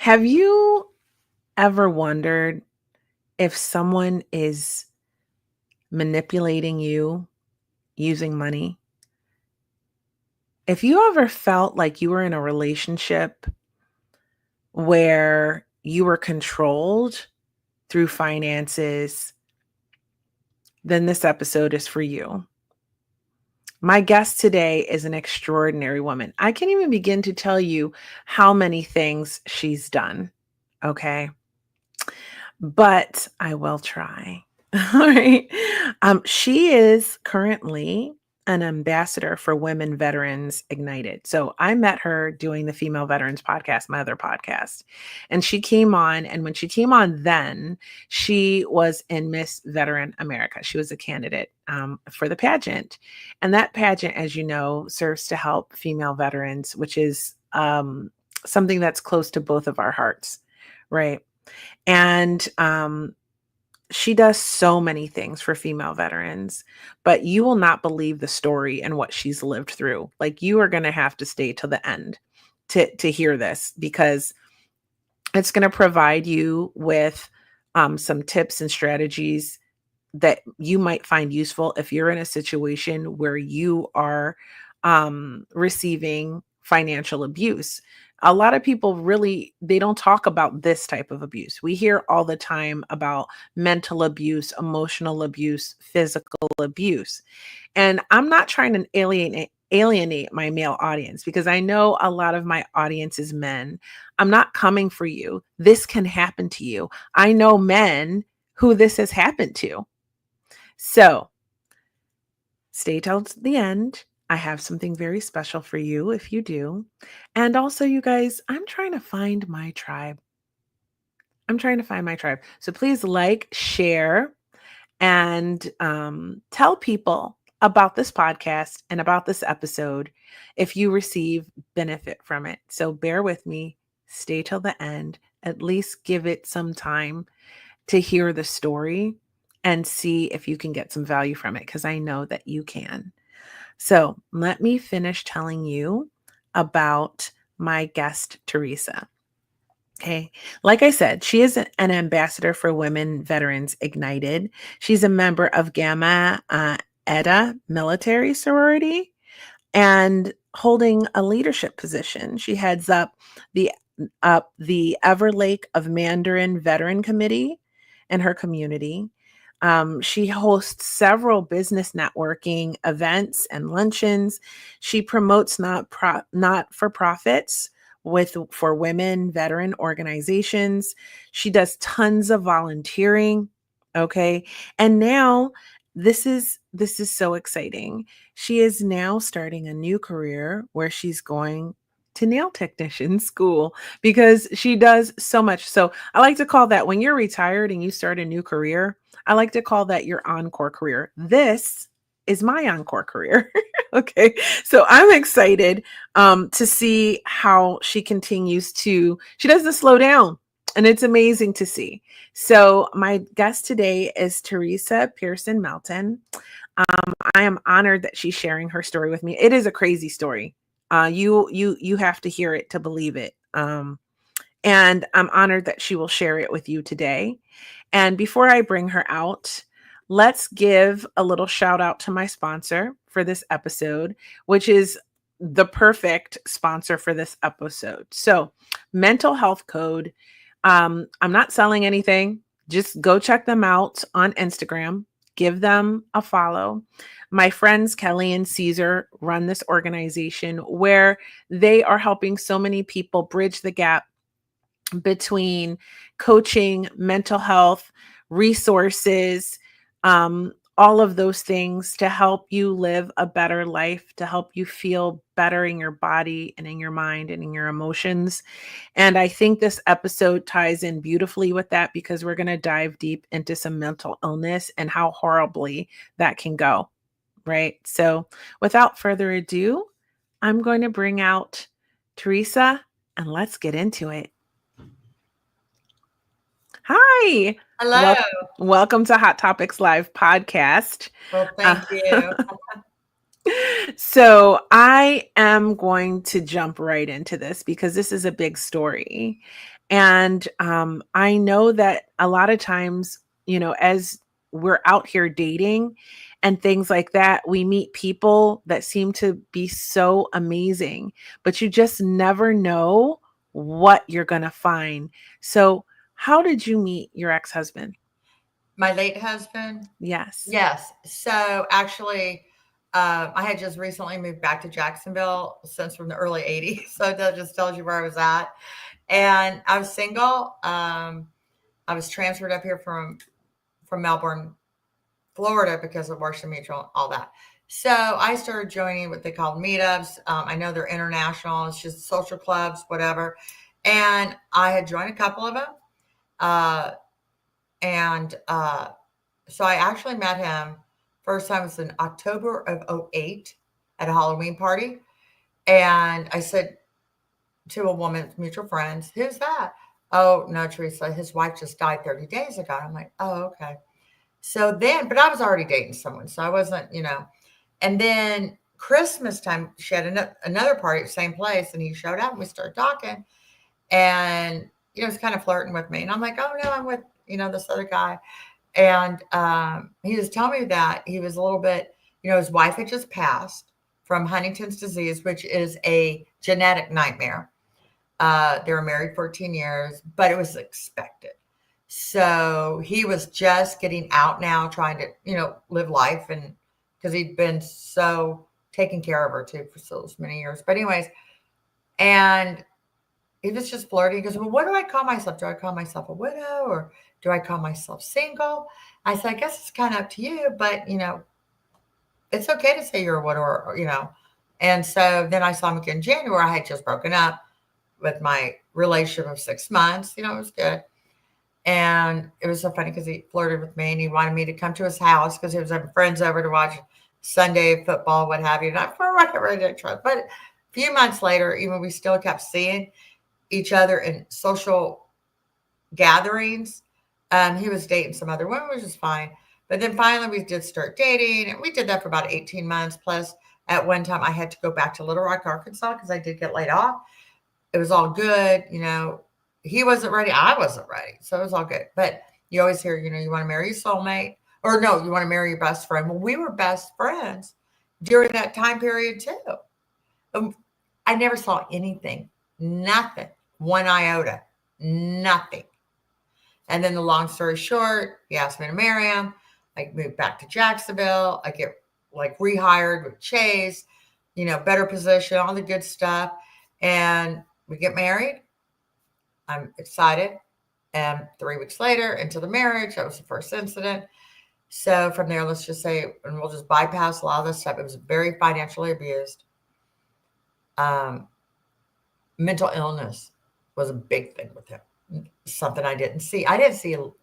Have you ever wondered if someone is manipulating you using money? If you ever felt like you were in a relationship where you were controlled through finances, then this episode is for you. My guest today is an extraordinary woman. I can't even begin to tell you how many things she's done. Okay. But I will try. All right. She is currently an ambassador for Women Veterans Ignited. So I met her doing the Female Veterans podcast, my other podcast. And she came on. And when she came on, then she was in Miss Veteran America. She was a candidate for the pageant. And that pageant, as you know, serves to help female veterans, which is something that's close to both of our hearts. Right. And she does so many things for female veterans, but you will not believe the story and what she's lived through. Like, you are going to have to stay till the end to hear this, because it's going to provide you with some tips and strategies that you might find useful if you're in a situation where you are receiving financial abuse. A lot of people they don't talk about this type of abuse. We hear all the time about mental abuse, emotional abuse, physical abuse. And I'm not trying to alienate my male audience, because I know a lot of my audience is men. I'm not coming for you. This can happen to you. I know men who this has happened to. So stay till the end. I have something very special for you if you do. And also, you guys, I'm trying to find my tribe. So please like, share, and tell people about this podcast and about this episode if you receive benefit from it. So bear with me. Stay till the end. At least give it some time to hear the story and see if you can get some value from it, because I know that you can. So let me finish telling you about my guest, Theresa. Okay. Like I said, she is an ambassador for Women Veterans Ignited. She's a member of Gamma Eta military sorority and holding a leadership position. She heads up the Everlake of Mandarin Veteran Committee in her community. She hosts several business networking events and luncheons. She promotes not-for-profits for women veteran organizations. She does tons of volunteering. Okay. And now this is so exciting. She is now starting a new career where she's going to nail technician school, because she does so much. So I like to call that, when you're retired and you start a new career, I like to call that your encore career. This is my encore career. Okay. So I'm excited to see how she doesn't slow down. And it's amazing to see. So my guest today is Theresa Pearson Melton. I am honored that she's sharing her story with me. It is a crazy story. You have to hear it to believe it. And I'm honored that she will share it with you today. And before I bring her out, let's give a little shout out to my sponsor for this episode, which is the perfect sponsor for this episode. So, Mental Health Code. I'm not selling anything. Just go check them out on Instagram. Give them a follow. My friends Kelly and Caesar run this organization where they are helping so many people bridge the gap between coaching, mental health, resources, all of those things to help you live a better life, to help you feel better in your body and in your mind and in your emotions. And I think this episode ties in beautifully with that, because we're going to dive deep into some mental illness and how horribly that can go. Right. So without further ado, I'm going to bring out Theresa, and let's get into it. Hi. Hello. Welcome to Hot Topics Live podcast. Well, thank you. So I am going to jump right into this because this is a big story. And I know that a lot of times, as we're out here dating and things like that, we meet people that seem to be so amazing, but you just never know what you're going to find. So, how did you meet your ex husband? My late husband. Yes. Yes. So actually, I had just recently moved back to Jacksonville since from the early 80s. So that just tells you where I was at. And I was single. I was transferred up here from Melbourne, Florida because of Washington Mutual and all that. So I started joining what they call meetups. I know they're international. It's just social clubs, whatever. And I had joined a couple of them. Uh, and so I actually met him first time was in October of '08 at a Halloween party. And I said to a woman, mutual friends, who's that? Oh, no, Teresa, his wife just died 30 days ago. I'm like, oh, okay. So then, but I was already dating someone. So I wasn't. And then Christmas time, she had another party at the same place and he showed up and we started talking. And, he was kind of flirting with me. And I'm like, oh, no, I'm with, this other guy. And he was telling me that he was a little bit, his wife had just passed from Huntington's disease, which is a genetic nightmare. They were married 14 years, but it was expected. So he was just getting out now, trying to, live life. And because he'd been so taking care of her too for so many years. But, anyways, and he was just flirting. He goes, well, what do I call myself? Do I call myself a widow or do I call myself single? I said, I guess it's kind of up to you, but, it's okay to say you're a widow or. And so then I saw him again in January. I had just broken up with my relationship of 6 months. It was good. And it was so funny because he flirted with me and he wanted me to come to his house because he was having friends over to watch Sunday football, what have you. And I, for whatever, I didn't trust. But a few months later, even we still kept seeing each other in social gatherings. He was dating some other women, which is fine. But then finally, we did start dating, and we did that for about 18 months. Plus, at one time, I had to go back to Little Rock, Arkansas, because I did get laid off. It was all good. He wasn't ready, I wasn't ready, so it was all good. But you always hear, you want to marry your soulmate, or no, you want to marry your best friend. Well, we were best friends during that time period too. Um, I never saw anything, nothing, one iota, nothing. And then the long story short, he asked me to marry him. I moved back to Jacksonville. I get like rehired with Chase, better position, all the good stuff. And we get married. I'm excited. And 3 weeks later, into the marriage, that was the first incident. So from there, let's just say, and we'll just bypass a lot of this stuff. It was very financially abused. Um, Mental illness was a big thing with him. Something I didn't see. I didn't see, and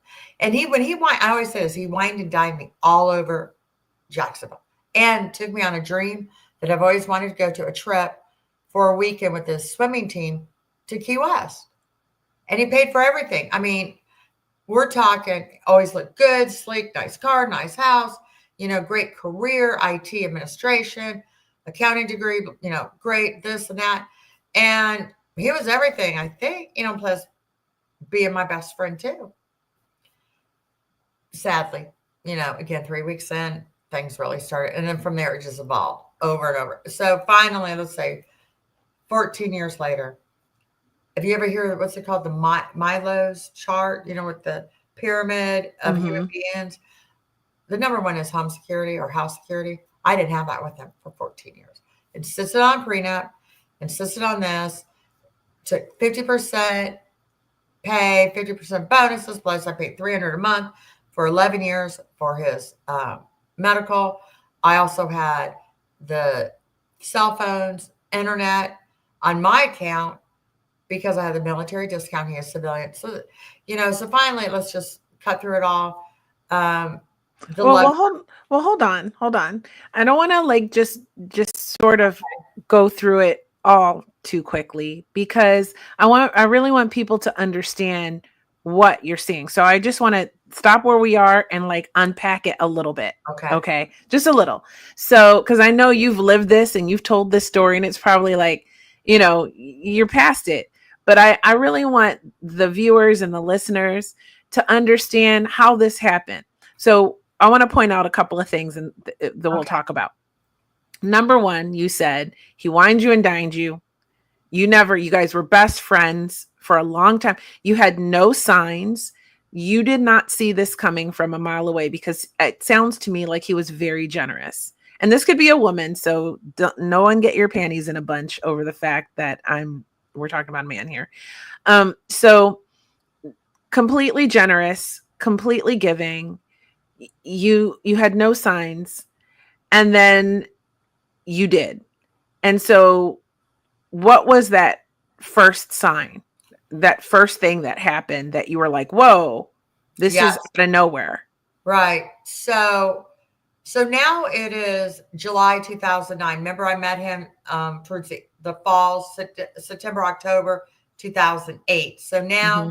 when he whined, I always say this, he whined and dined me all over Jacksonville, and took me on a dream that I've always wanted to go to a trip for a weekend with his swimming team to Key West, and he paid for everything. I mean, we're talking always look good, sleek, nice car, nice house, great career, IT administration, accounting degree, great this and that. And he was everything, I think, plus being my best friend too. Sadly, again, 3 weeks in, things really started. And then from there, it just evolved over and over. So finally, let's say 14 years later, have you ever heard what's it called? The Milo's chart, with the pyramid of human Mm-hmm. beings. The number one is home security or house security. I didn't have that with him for 14 years. Insisted on prenup, insisted on this, took 50% pay, 50% bonuses, plus I paid 300 a month for 11 years for his medical. I also had the cell phones, internet on my account because I had the military discount. He is civilian. So finally, let's just cut through it all. Um, the Well, love. hold on, hold on. I don't want to like just sort of go through it all too quickly because I really want people to understand what you're seeing. So I just want to stop where we are and like unpack it a little bit. Okay. Okay. Just a little. So, cause I know you've lived this and you've told this story and it's probably like, you're past it. But I really want the viewers and the listeners to understand how this happened. So I want to point out a couple of things and that we'll Okay. talk about. Number one, you said he wined you and dined you. You guys were best friends for a long time. You had no signs. You did not see this coming from a mile away because it sounds to me like he was very generous. And this could be a woman, so no one get your panties in a bunch over the fact that we're talking about a man here. So completely generous, completely giving. You had no signs, and then you did. And so what was that first sign? That first thing that happened that you were like, whoa, this is Yes. out of nowhere. Right. So now it is July 2009. Remember, I met him towards the fall, September, October 2008. So now Mm-hmm.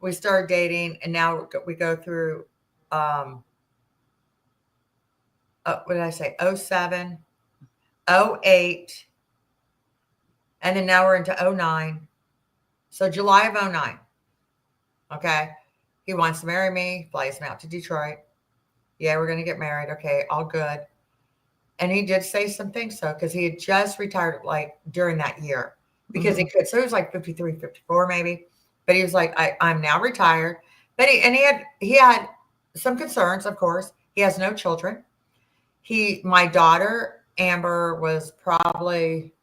we started dating, and now we go through, what did I say? 07, 08, and then now we're into 09. So July of 09. Okay. He wants to marry me, flies me out to Detroit. Yeah, we're going to get married. Okay, all good. And he did say some things, so because he had just retired like during that year because he Mm-hmm. could. So he was like 53, 54 maybe. But he was like, I'm now retired. But he had some concerns, of course. He has no children. My daughter, Amber, was probably,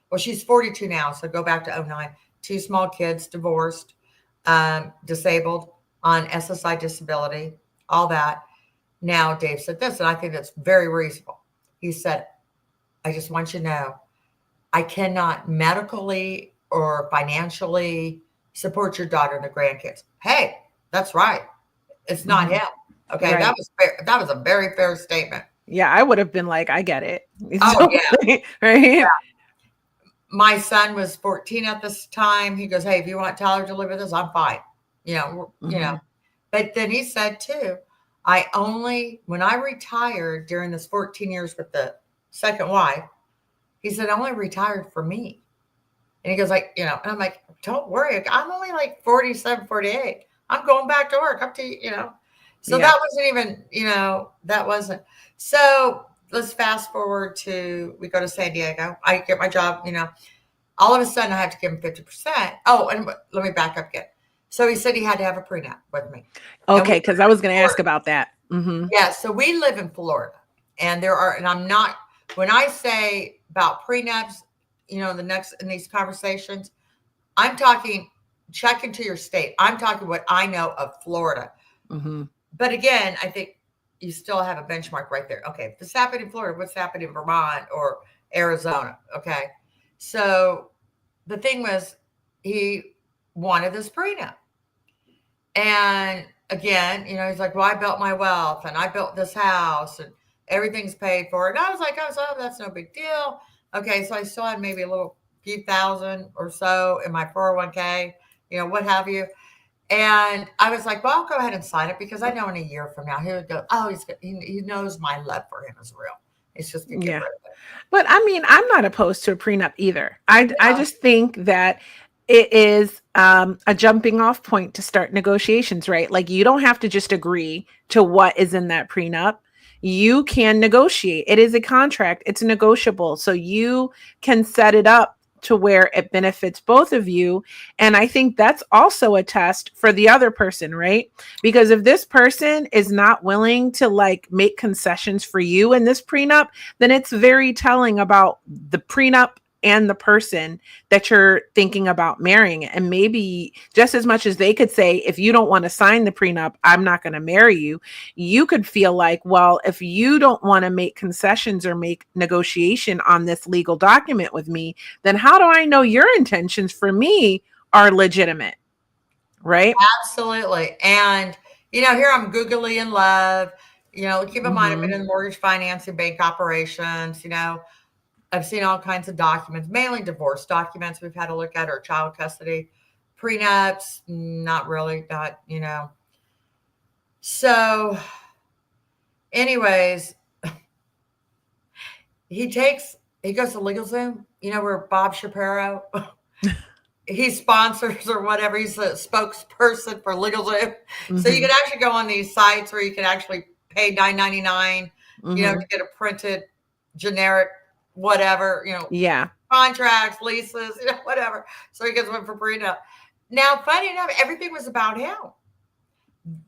well, she's 42 now, so go back to 09. Two small kids, divorced, disabled on SSI disability, all that. Now, Dave said this, and I think that's very reasonable. He said, I just want you to know, I cannot medically or financially support your daughter and the grandkids. Hey, that's right. It's not Mm-hmm. him. Okay, that Right. was fair. That was a very fair statement. Yeah, I would have been like, I get it. It's Oh, yeah. okay. Right. My son was 14 at this time. He goes, hey, if you want Tyler to live with us, I'm fine. Mm-hmm. But then he said too, when I retired during this 14 years with the second wife, he said, I only retired for me. And he goes like, and I'm like, don't worry. I'm only like 47, 48. I'm going back to work up to. So Yeah. that wasn't even, that wasn't. So let's fast forward we go to San Diego. I get my job, all of a sudden I have to give him 50%. Oh, and let me back up again. So he said he had to have a prenup with me. And we Okay, live because I in was going to ask Florida. about that. Mm-hmm. Yeah, so we live in Florida. And I'm not, when I say about prenups, in these conversations, I'm talking check into your state. I'm talking what I know of Florida. Mm-hmm. But again, I think you still have a benchmark right there. Okay, if this happened in Florida, what's happened in Vermont or Arizona? Okay. So the thing was, he wanted this prenup. And again, he's like, well, I built my wealth and I built this house and everything's paid for. And I was like, oh, that's no big deal. Okay. So I still had maybe a little few thousand or so in my 401k, what have you. And I was like, well, I'll go ahead and sign it because I know in a year from now he would go, oh, he knows my love for him is real. It's just to get Yeah. rid of it. But I mean, I'm not opposed to a prenup either. I Yeah, just think that it is a jumping off point to start negotiations, right? Like you don't have to just agree to what is in that prenup. You can negotiate. It is a contract. It's negotiable. So you can set it up to where it benefits both of you. And I think that's also a test for the other person, right? Because if this person is not willing to like make concessions for you in this prenup, then it's very telling about the prenup and the person that you're thinking about marrying. And maybe just as much as they could say, if you don't want to sign the prenup, I'm not going to marry you. You could feel like, well, if you don't want to make concessions or make negotiation on this legal document with me, then how do I know your intentions for me are legitimate? Right? absolutely. And, here I'm googly in love. Keep in mind, I've been Mm-hmm. in mortgage financing, bank operations, I've seen all kinds of documents, mainly divorce documents we've had to look at or child custody. Prenups, not really, not. So, anyways, he goes to LegalZoom, you know, where Bob Shapiro, he sponsors or whatever. He's a spokesperson for LegalZoom. So you Mm-hmm. can actually go on these sites where you can actually pay $9.99, you know, Mm-hmm. to get a printed generic whatever, you know, Yeah. contracts, leases, you know, whatever. So he gets one for free now. Now, funny enough, everything was about him.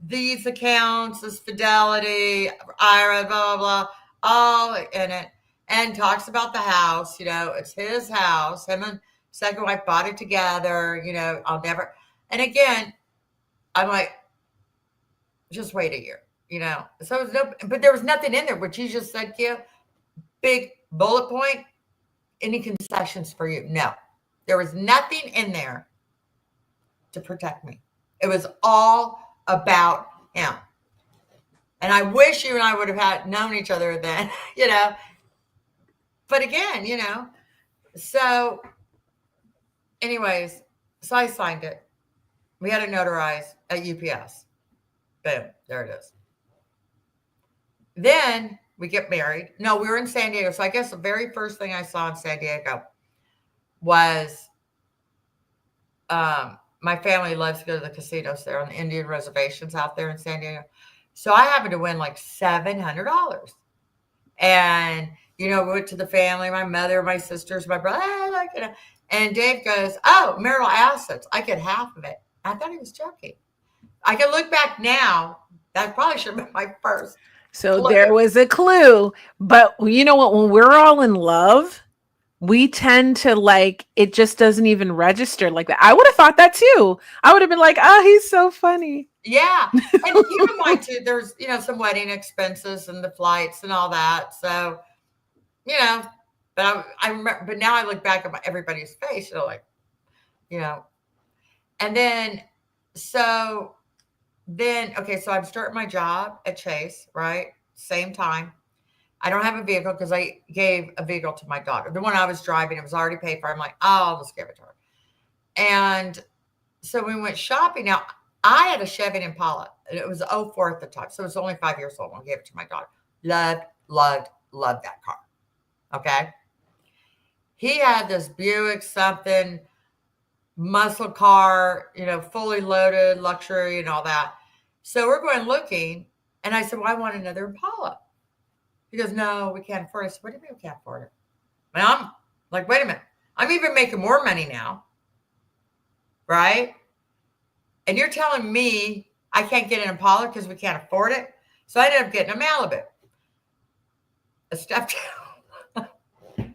These accounts, this Fidelity, IRA, blah, blah, blah, all in it. And talks about the house, you know, it's his house. Him and second wife bought it together, you know, I'll never. And again, I'm like, just wait a year, you know. So it was no, but there was nothing in there, which you just said, Kia, big bullet point, any concessions for you? No. There was nothing in there to protect me. It was all about him. And I wish you and I would have had known each other then, you know. But again, you know, so anyways, so I signed it. We had it notarized at UPS. Boom, there it is. Then we get married. No, we were in San Diego. So I guess the very first thing I saw in San Diego was my family loves to go to the casinos there on the Indian reservations out there in San Diego. So I happened to win like $700. And, you know, we went to the family, my mother, my sisters, my brother, like, you know, and Dave goes, oh, marital assets. I get half of it. I thought he was joking. I can look back now. That probably should have been my first So clue. there was a clue. But you know what? When we're all in love, we tend to like, it just doesn't even register like that. I would have thought that too. I would have been like, oh, he's so funny. Yeah. And keep in mind too, there's, you know, some wedding expenses and the flights and all that. So, you know, but I remember, but now I look back at everybody's face, you know, like, you know, and then, so okay, so I'm starting my job at Chase, right? Same time. I don't have a vehicle because I gave a vehicle to my daughter. The one I was driving, it was already paid for. I'm like, oh, I'll just give it to her. And so we went shopping. Now, I had a Chevy Impala. And it was '04 at the time. So it was only 5 years old when I gave it to my daughter. Loved, loved, loved that car. Okay. He had this Buick something, muscle car, you know, fully loaded, luxury and all that. So we're going looking. And I said, well, I want another Impala. He goes, no, we can't afford it. I said, what do you mean we can't afford it? And I'm like, wait a minute. I'm even making more money now. Right? And you're telling me I can't get an Impala because we can't afford it? So I ended up getting a Malibu. A step down.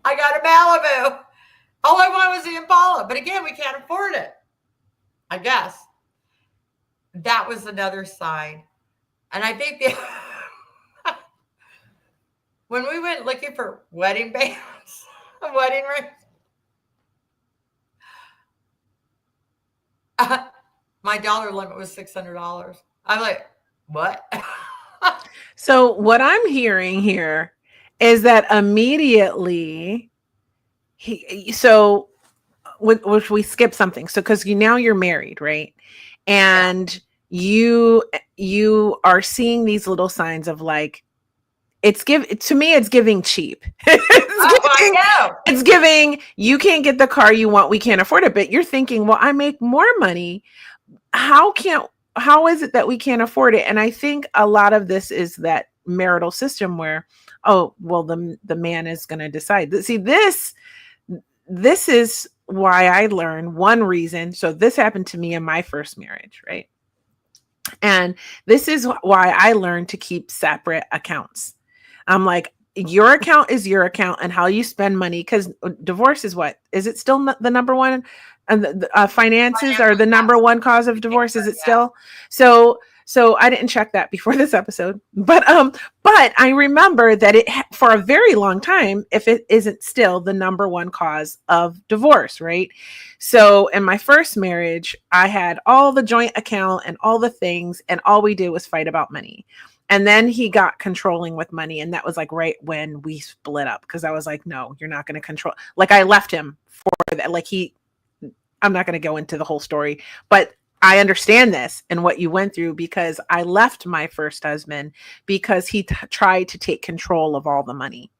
I got a Malibu. All I wanted was the Impala. But again, we can't afford it. I guess. That was another sign. And I think when we went looking for wedding bands, wedding rings, my dollar limit was $600. I'm like, what? So what I'm hearing here is that immediately which we skip something. So because now you're married, right? Yeah. And you are seeing these little signs of like, to me it's giving cheap. Oh, I know. It's giving, you can't get the car you want, we can't afford it. But you're thinking, well, I make more money. How is it that we can't afford it? And I think a lot of this is that marital system where, oh, well, the man is going to decide. See, this is why I learned one reason. So this happened to me in my first marriage, right? And this is why I learned to keep separate accounts. I'm like, your account is your account, and how you spend money, because divorce is what? Is it still the number one? And the finances are the number one cause of divorce. Is it still? So I didn't check that before this episode, but I remember that for a very long time, if it isn't still the number one cause of divorce, right? So in my first marriage, I had all the joint account and all the things, and all we did was fight about money. And then he got controlling with money. And that was like right when we split up, because I was like, no, you're not going to control. Like I left him for that. Like I'm not going to go into the whole story, but I understand this and what you went through, because I left my first husband because he tried to take control of all the money.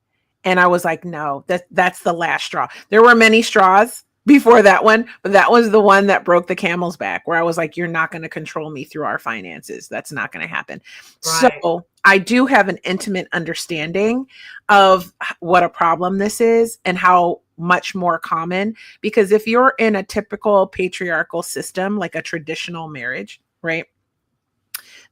And I was like, no, that's the last straw. There were many straws before that one, but that was the one that broke the camel's back, where I was like, you're not going to control me through our finances. That's not going to happen. Right. So I do have an intimate understanding of what a problem this is and how much more common, because if you're in a typical patriarchal system, like a traditional marriage, right?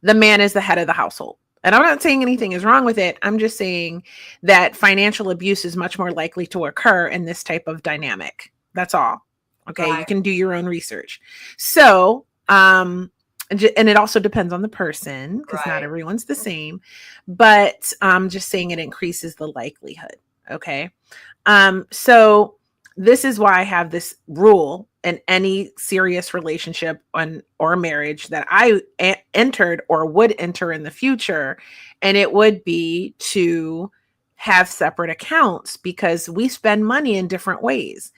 The man is the head of the household. And I'm not saying anything is wrong with it. I'm just saying that financial abuse is much more likely to occur in this type of dynamic. That's all. Okay. You Right. can do your own research. So, and it also depends on the person, because not Right. everyone's the same, but just saying it increases the likelihood. Okay. So this is why I have this rule in any serious relationship or marriage that I entered or would enter in the future. And it would be to have separate accounts, because we spend money in different ways.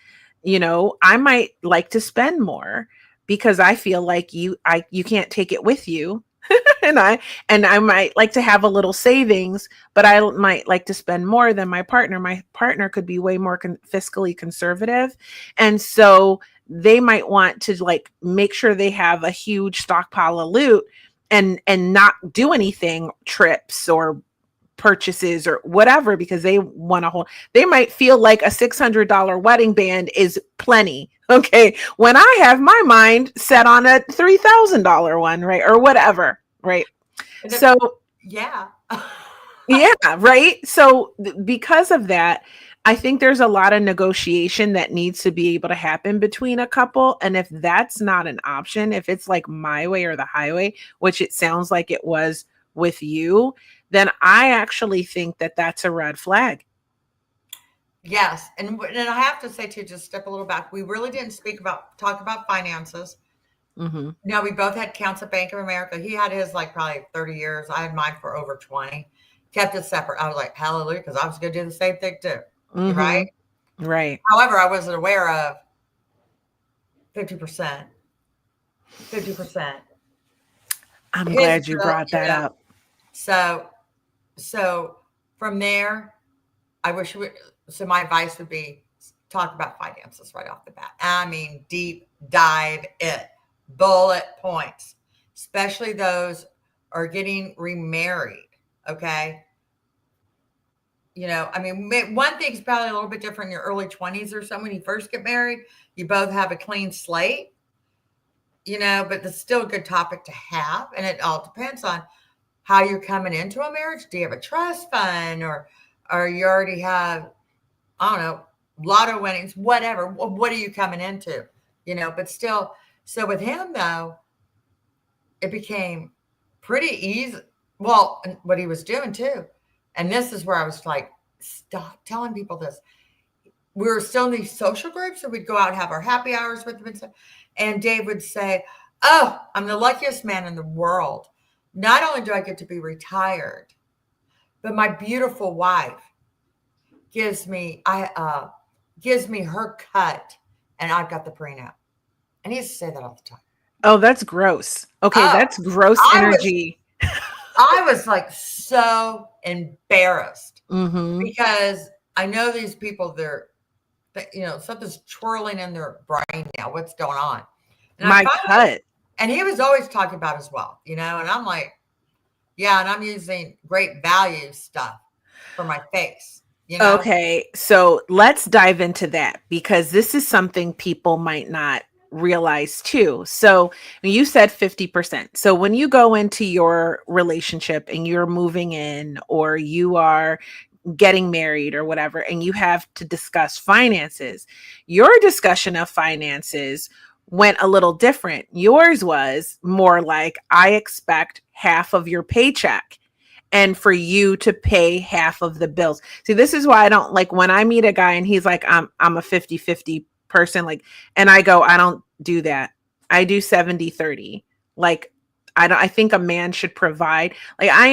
I might like to spend more because I feel like you can't take it with you. and I might like to have a little savings, but I might like to spend more than my partner. My partner could be way more fiscally conservative, and so they might want to like make sure they have a huge stockpile of loot and not do anything, trips or purchases or whatever, because they want to hold. They might feel like a $600 wedding band is plenty. Okay, when I have my mind set on a $3,000 one, right, or whatever, right? So Yeah. yeah, right. So because of that, I think there's a lot of negotiation that needs to be able to happen between a couple. And if that's not an option, if it's like my way or the highway, which it sounds like it was with you, then I actually think that that's a red flag. Yes. And I have to say too, just step a little back. We really didn't talk about finances. Mm-hmm. No, we both had accounts at Bank of America. He had his like probably 30 years. I had mine for over 20. Kept it separate. I was like, hallelujah, because I was going to do the same thing too. You right? Mm-hmm. Right. However, I wasn't aware of 50%, 50%. I'm His glad you bill, brought that up. So, so from there, I wish we, so my advice would be talk about finances right off the bat. I mean, deep dive it, bullet points, especially those are getting remarried. Okay. I mean, one thing's probably a little bit different in your early 20s or something. When you first get married, you both have a clean slate, but that's still a good topic to have. And it all depends on how you're coming into a marriage. Do you have a trust fund or you already have, I don't know, lotto winnings, whatever. What are you coming into? But still, so with him though, it became pretty easy. Well, and what he was doing too. And this is where I was like, stop telling people this. We were still in these social groups, and we'd go out and have our happy hours with them and stuff. And Dave would say, oh, I'm the luckiest man in the world. Not only do I get to be retired, but my beautiful wife gives me her cut, and I've got the prenup. And he used to say that all the time. Oh, that's gross. Okay, Oh, that's gross I was energy. I was like so embarrassed Mm-hmm. because I know these people, something's twirling in their brain now. What's going on? And I My finally, cut. and he was always talking about his wealth, and I'm like, yeah, and I'm using great value stuff for my face. Okay, so let's dive into that, because this is something people might not realize too. So you said 50%. So when you go into your relationship and you're moving in, or you are getting married or whatever, and you have to discuss finances, your discussion of finances went a little different. Yours was more like, I expect half of your paycheck and for you to pay half of the bills. See, this is why I don't like when I meet a guy and he's like, I'm a 50-50 person. Like, and I go, I don't do that. I do 70-30. Like, I think a man should provide. Like, I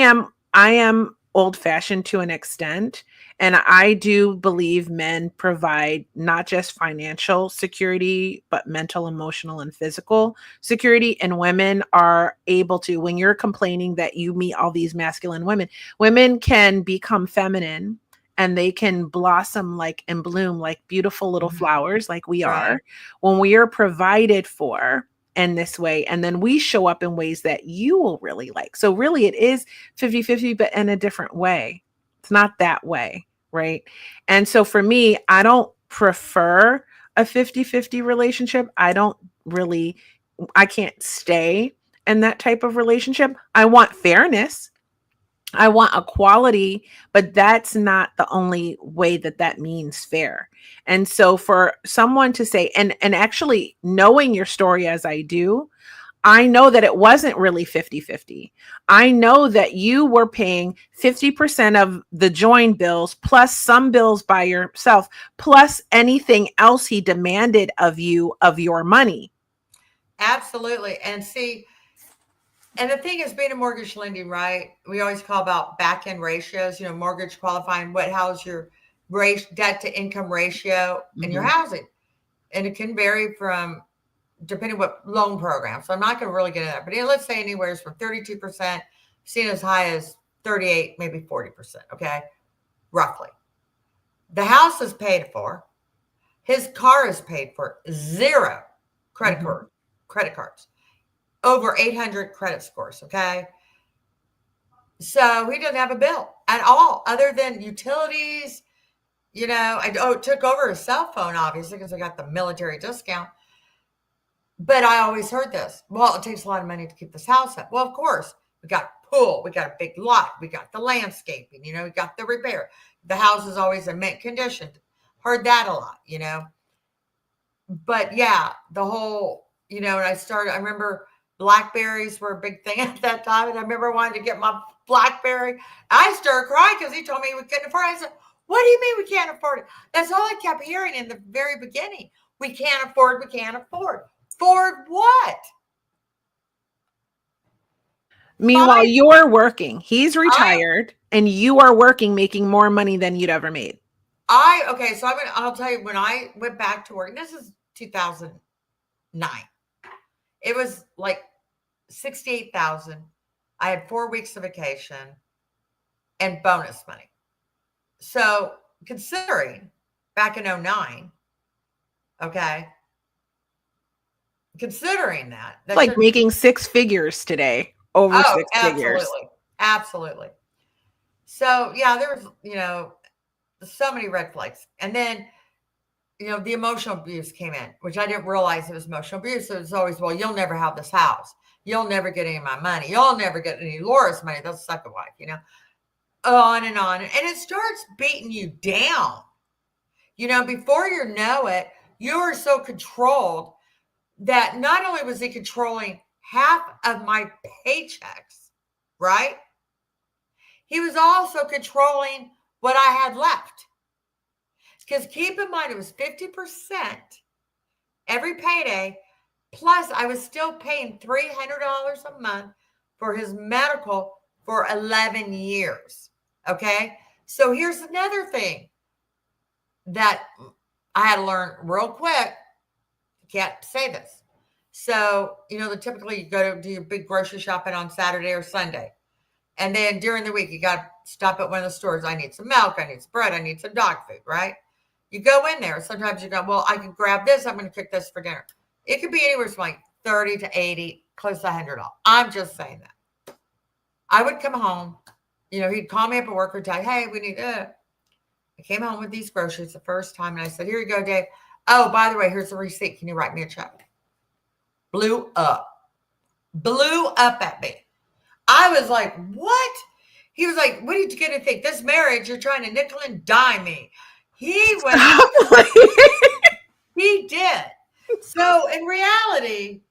am old fashioned to an extent. And I do believe men provide not just financial security, but mental, emotional, and physical security. And women are able to, when you're complaining that you meet all these masculine women, women can become feminine and they can blossom like and bloom like beautiful little Mhm. flowers, like we Right. are, when we are provided for in this way. And then we show up in ways that you will really like. So, really, it is 50-50, but in a different way. It's not that way, right? And so for me, I don't prefer a 50-50 relationship. I can't stay in that type of relationship. I want fairness. I want equality, but that's not the only way that that means fair. And so for someone to say, and actually knowing your story as I do, I know that it wasn't really 50-50. I know that you were paying 50% of the join bills plus some bills by yourself, plus anything else he demanded of you of your money. Absolutely. And see, and the thing is, being a mortgage lending, right? We always call about back end ratios, mortgage qualifying, how's your debt to income ratio in your Mhm. housing? And it can vary from depending what loan program. So I'm not going to really get into that, but let's say anywhere from 32%, seen as high as 38, maybe 40%. Okay. Roughly. The house is paid for. His car is paid for. Zero credit Mhm. card, credit cards, over 800 credit scores. Okay. So he doesn't have a bill at all other than utilities. I took over his cell phone, obviously, because I got the military discount. But I always heard this. Well, it takes a lot of money to keep this house up. Well, of course, we got a pool, we got a big lot, we got the landscaping, we got the repair. The house is always in mint condition. Heard that a lot. But yeah, the whole, and I remember blackberries were a big thing at that time. And I remember wanting to get my blackberry. I started crying because he told me we couldn't afford it. I said, what do you mean we can't afford it? That's all I kept hearing in the very beginning. We can't afford, we can't afford. Afford what? Meanwhile, Five. you're working. He's I retired and you are working making more money than you'd ever made. I okay, so I'll tell you when I went back to work, this is 2009. It was like 68,000. I had 4 weeks of vacation and bonus money. So, considering back in '09, okay, considering that Like should making six figures today, over oh, six figures. absolutely. Absolutely. So, yeah, there was, so many red flags. And then the emotional abuse came in, which I didn't realize it was emotional abuse. It was always, well, you'll never have this house. You'll never get any of my money. You'll never get any Laura's money. That's the second wife. On and on. And it starts beating you down. Before you know it, you are so controlled that not only was he controlling half of my paychecks, right? He was also controlling what I had left. Because keep in mind, it was 50% every payday. Plus, I was still paying $300 a month for his medical for 11 years. Okay. So here's another thing that I had to learn real quick. You can't say this. So, typically you go to do your big grocery shopping on Saturday or Sunday. And then during the week, you got to stop at one of the stores. I need some milk. I need some bread. I need some dog food, right? You go in there. Sometimes you go, well, I can grab this. I'm going to cook this for dinner. It could be anywhere from like 30 to 80, close to $100. I'm just saying that. I would come home. He'd call me up at work or tell, hey, we need, I came home with these groceries the first time. And I said, here you go, Dave. Oh, by the way, here's the receipt. Can you write me a check? Blew up. Blew up at me. I was like, what? He was like, what are you going to think? This marriage, you're trying to nickel and dime me. He went off. He did. So in reality,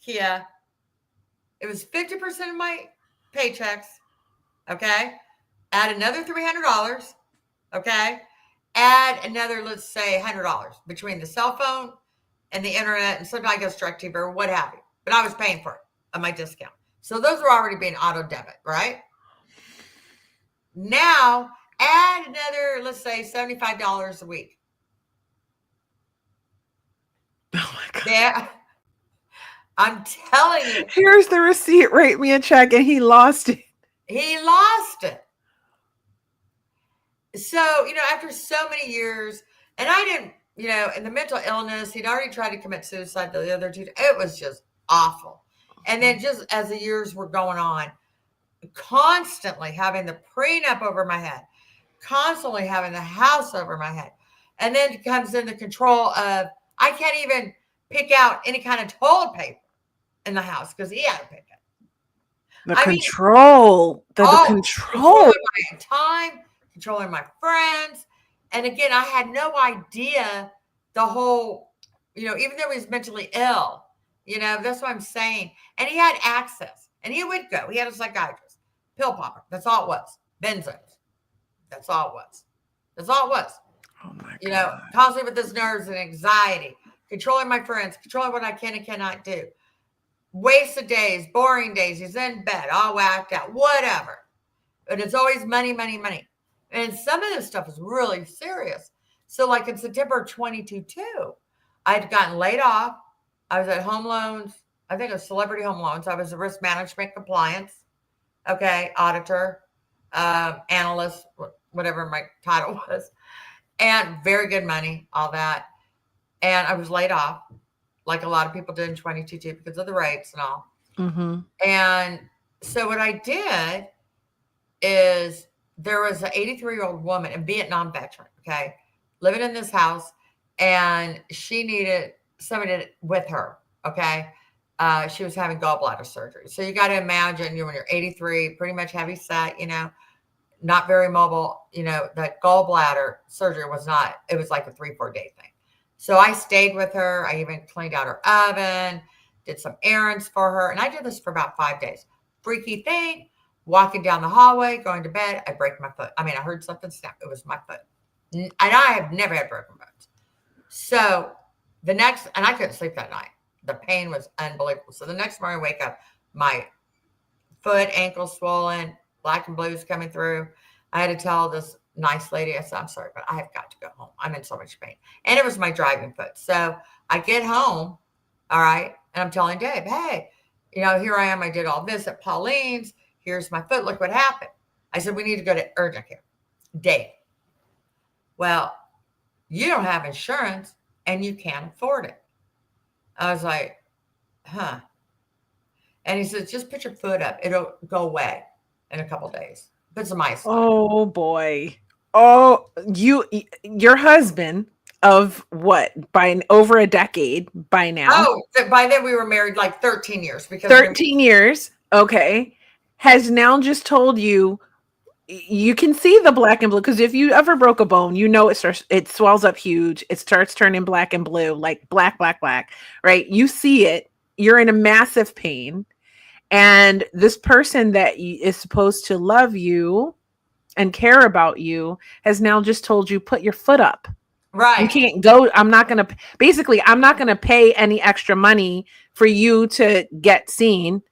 Kia, it was 50% of my paychecks. Okay. Add another $300. Okay. Add another, let's say $100 between the cell phone and the internet. And sometimes I go direct TV or what have you. But I was paying for it on my discount. So those were already being auto debit, right? Now Add another, let's say, $75 a week. Oh my God. There, I'm telling you, Here's the receipt. Write me a check. And he lost it. he lost it. So, after so many years, and I didn't, and the mental illness, he'd already tried to commit suicide the other two. It was just awful. And then just as the years were going on, constantly having the prenup over my head, constantly having the house over my head. And then it comes in the control of, I can't even pick out any kind of toilet paper in the house because he had to pick it. The I mean, control. The control. controlling my time, controlling my friends. And again, I had no idea the whole, even though he was mentally ill, that's what I'm saying. And he had access and he would go. He had a psychiatrist, pill popper. That's all it was. Benzos. That's all it was. That's all it was. Oh my God. Constantly with his nerves and anxiety, controlling my friends, controlling what I can and cannot do. Wasted days, boring days. He's in bed, all whacked out, whatever. But it's always money, money, money. And some of this stuff is really serious. So, like in September 22, I had gotten laid off. I was at home loans. I think it was Celebrity Home Loans. I was a risk management compliance, auditor, analyst, whatever my title was, and very good money, all that. And I was laid off, like a lot of people did in 22 because of the rates and all. Mm-hmm. And so what I did is there was an 83-year-old woman, a Vietnam veteran, living in this house, and she needed somebody with her, she was having gallbladder surgery. So you got to imagine, when you're 83, pretty much heavy set, not very mobile, that gallbladder surgery was not, it was like a 3-4 day thing. So I stayed with her. I even cleaned out her oven, did some errands for her. And I did this for about 5 days. Freaky thing, walking down the hallway, going to bed, I break my foot. I heard something snap. It was my foot. And I have never had broken bones. So and I couldn't sleep that night. The pain was unbelievable. So the next morning I wake up, my foot, ankle swollen, black and blues coming through. I had to tell this nice lady, I said, I'm sorry, but I have got to go home. I'm in so much pain. And it was my driving foot. So I get home, all right, and I'm telling Dave, hey, here I am. I did all this at Pauline's. Here's my foot. Look what happened. I said, we need to go to urgent care. Dave, well, you don't have insurance and you can't afford it. I was like, huh. And he says, just put your foot up. It'll go away in a couple of days. Put some ice on it. Oh boy. Oh, your husband of what, by over a decade by now. Oh, by then we were married like 13 years. Because 13 years. Okay. Has now just told you can see the black and blue, because if you ever broke a bone, it swells up huge. It starts turning black and blue, like black, right? You see it. You're in a massive pain. And this person that is supposed to love you and care about you has now just told you, put your foot up. Right. You can't go. I'm not going to pay any extra money for you to get seen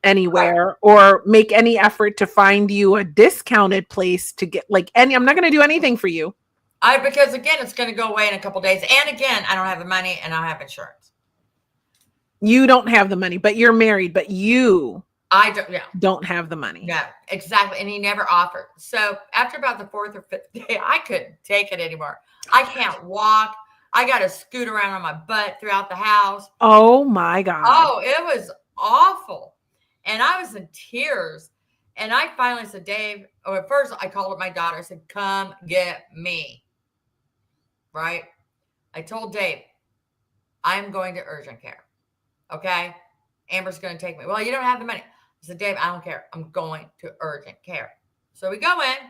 anywhere, right, or make any effort to find you a discounted place to get I'm not going to do anything for you. Because again, it's going to go away in a couple of days. And again, I don't have the money and I don't have insurance. You don't have the money, but you're married, but don't have the money. No, exactly. And he never offered. So after about the 4th or 5th day, I couldn't take it anymore. I can't walk. I got to scoot around on my butt throughout the house. Oh my God. Oh, it was awful. And I was in tears. And I finally said, Dave, at first I called up my daughter. I said, come get me. Right? I told Dave, I'm going to urgent care. Okay? Amber's going to take me. Well, you don't have the money. I said, Dave, I don't care. I'm going to urgent care. So we go in.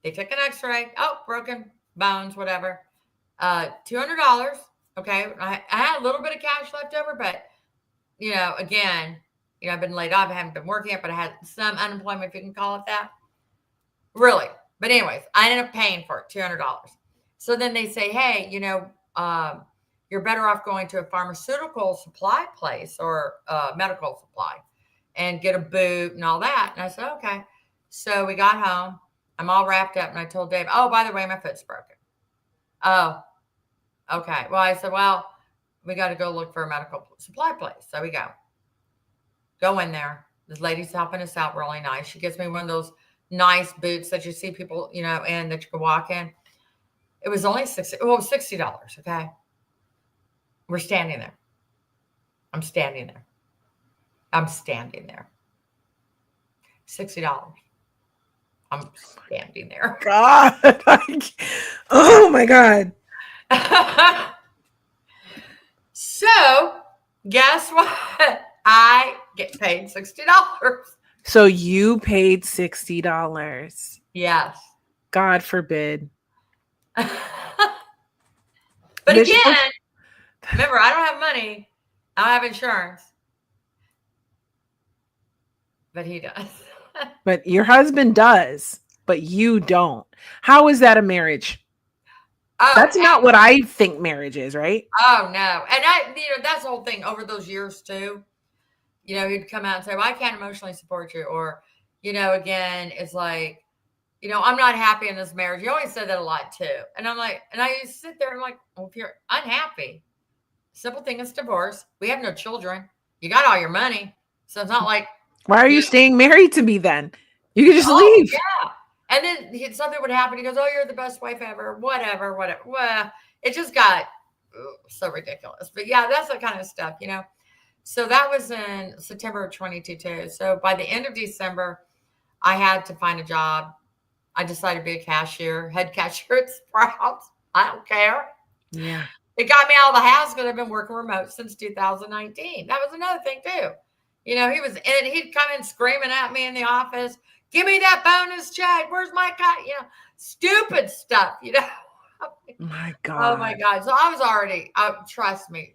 They took an x-ray. Oh, broken bones, whatever. $200. Okay. I had a little bit of cash left over, but, again, I've been laid off. I haven't been working yet, but I had some unemployment, if you can call it that. Really. But anyways, I ended up paying for it, $200. So then they say, hey, you're better off going to a pharmaceutical supply place or medical supply and get a boot and all that. And I said, okay. So we got home I'm all wrapped up, and I told Dave, "Oh, by the way, my foot's broken." Oh, okay. Well, I said, "Well, we got to go look for a medical supply place." So we go in there. This lady's helping us out really nice. She gives me one of those nice boots that you see people, in that you can walk in. It was only 60. Well, it was $60. Okay, we're standing there. I'm standing there. I'm standing there. $60. I'm standing there. God. Oh my God. So, guess what? I get paid $60. So you paid $60. Yes. God forbid. But This show, again, remember, I don't have money. I don't have insurance. But he does. but your husband does, but you don't. How is that a marriage? Oh, That's not what I think marriage is, right? oh no. And that's the whole thing over those years too. He'd come out and say, "Well, I can't emotionally support you." Or, again, it's like, "I'm not happy in this marriage." You always said that a lot too. And I'm like, and I just sit there and I'm like, well, if you're unhappy, simple thing is divorce. We have no children. You got all your money. So it's not like, Why are you staying married to me then? You could just leave. yeah. And then something would happen. He goes, "Oh, you're the best wife ever." Whatever. Well, it just got so ridiculous. But yeah, that's the kind of stuff. So that was in September of 22. So by the end of December, I had to find a job. I decided to be a cashier, head cashier at Sprouts. I don't care. Yeah. It got me out of the house because I've been working remote since 2019. That was another thing too. He'd come in screaming at me in the office, "Give me that bonus check. Where's my cut?" Stupid stuff, My Oh my God. God. So I was already, trust me,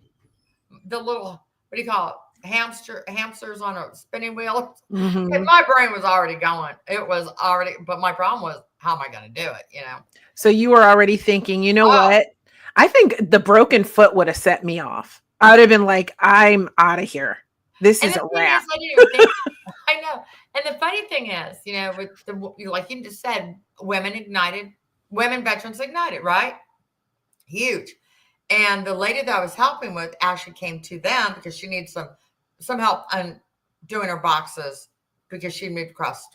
the little, what do you call it? Hamsters on a spinning wheel. Mhm. My brain was already going. It was already, but my problem was, how am I going to do it? So you were already thinking, you know Oh, what? I think the broken foot would have set me off. I would have been like, I'm out of here. This and is the a thing wrap. is, I didn't even think, I know. And the funny thing is, with like you just said, women veterans ignited, right? Huge. And the lady that I was helping with actually came to them because she needs some help on doing her boxes because she moved across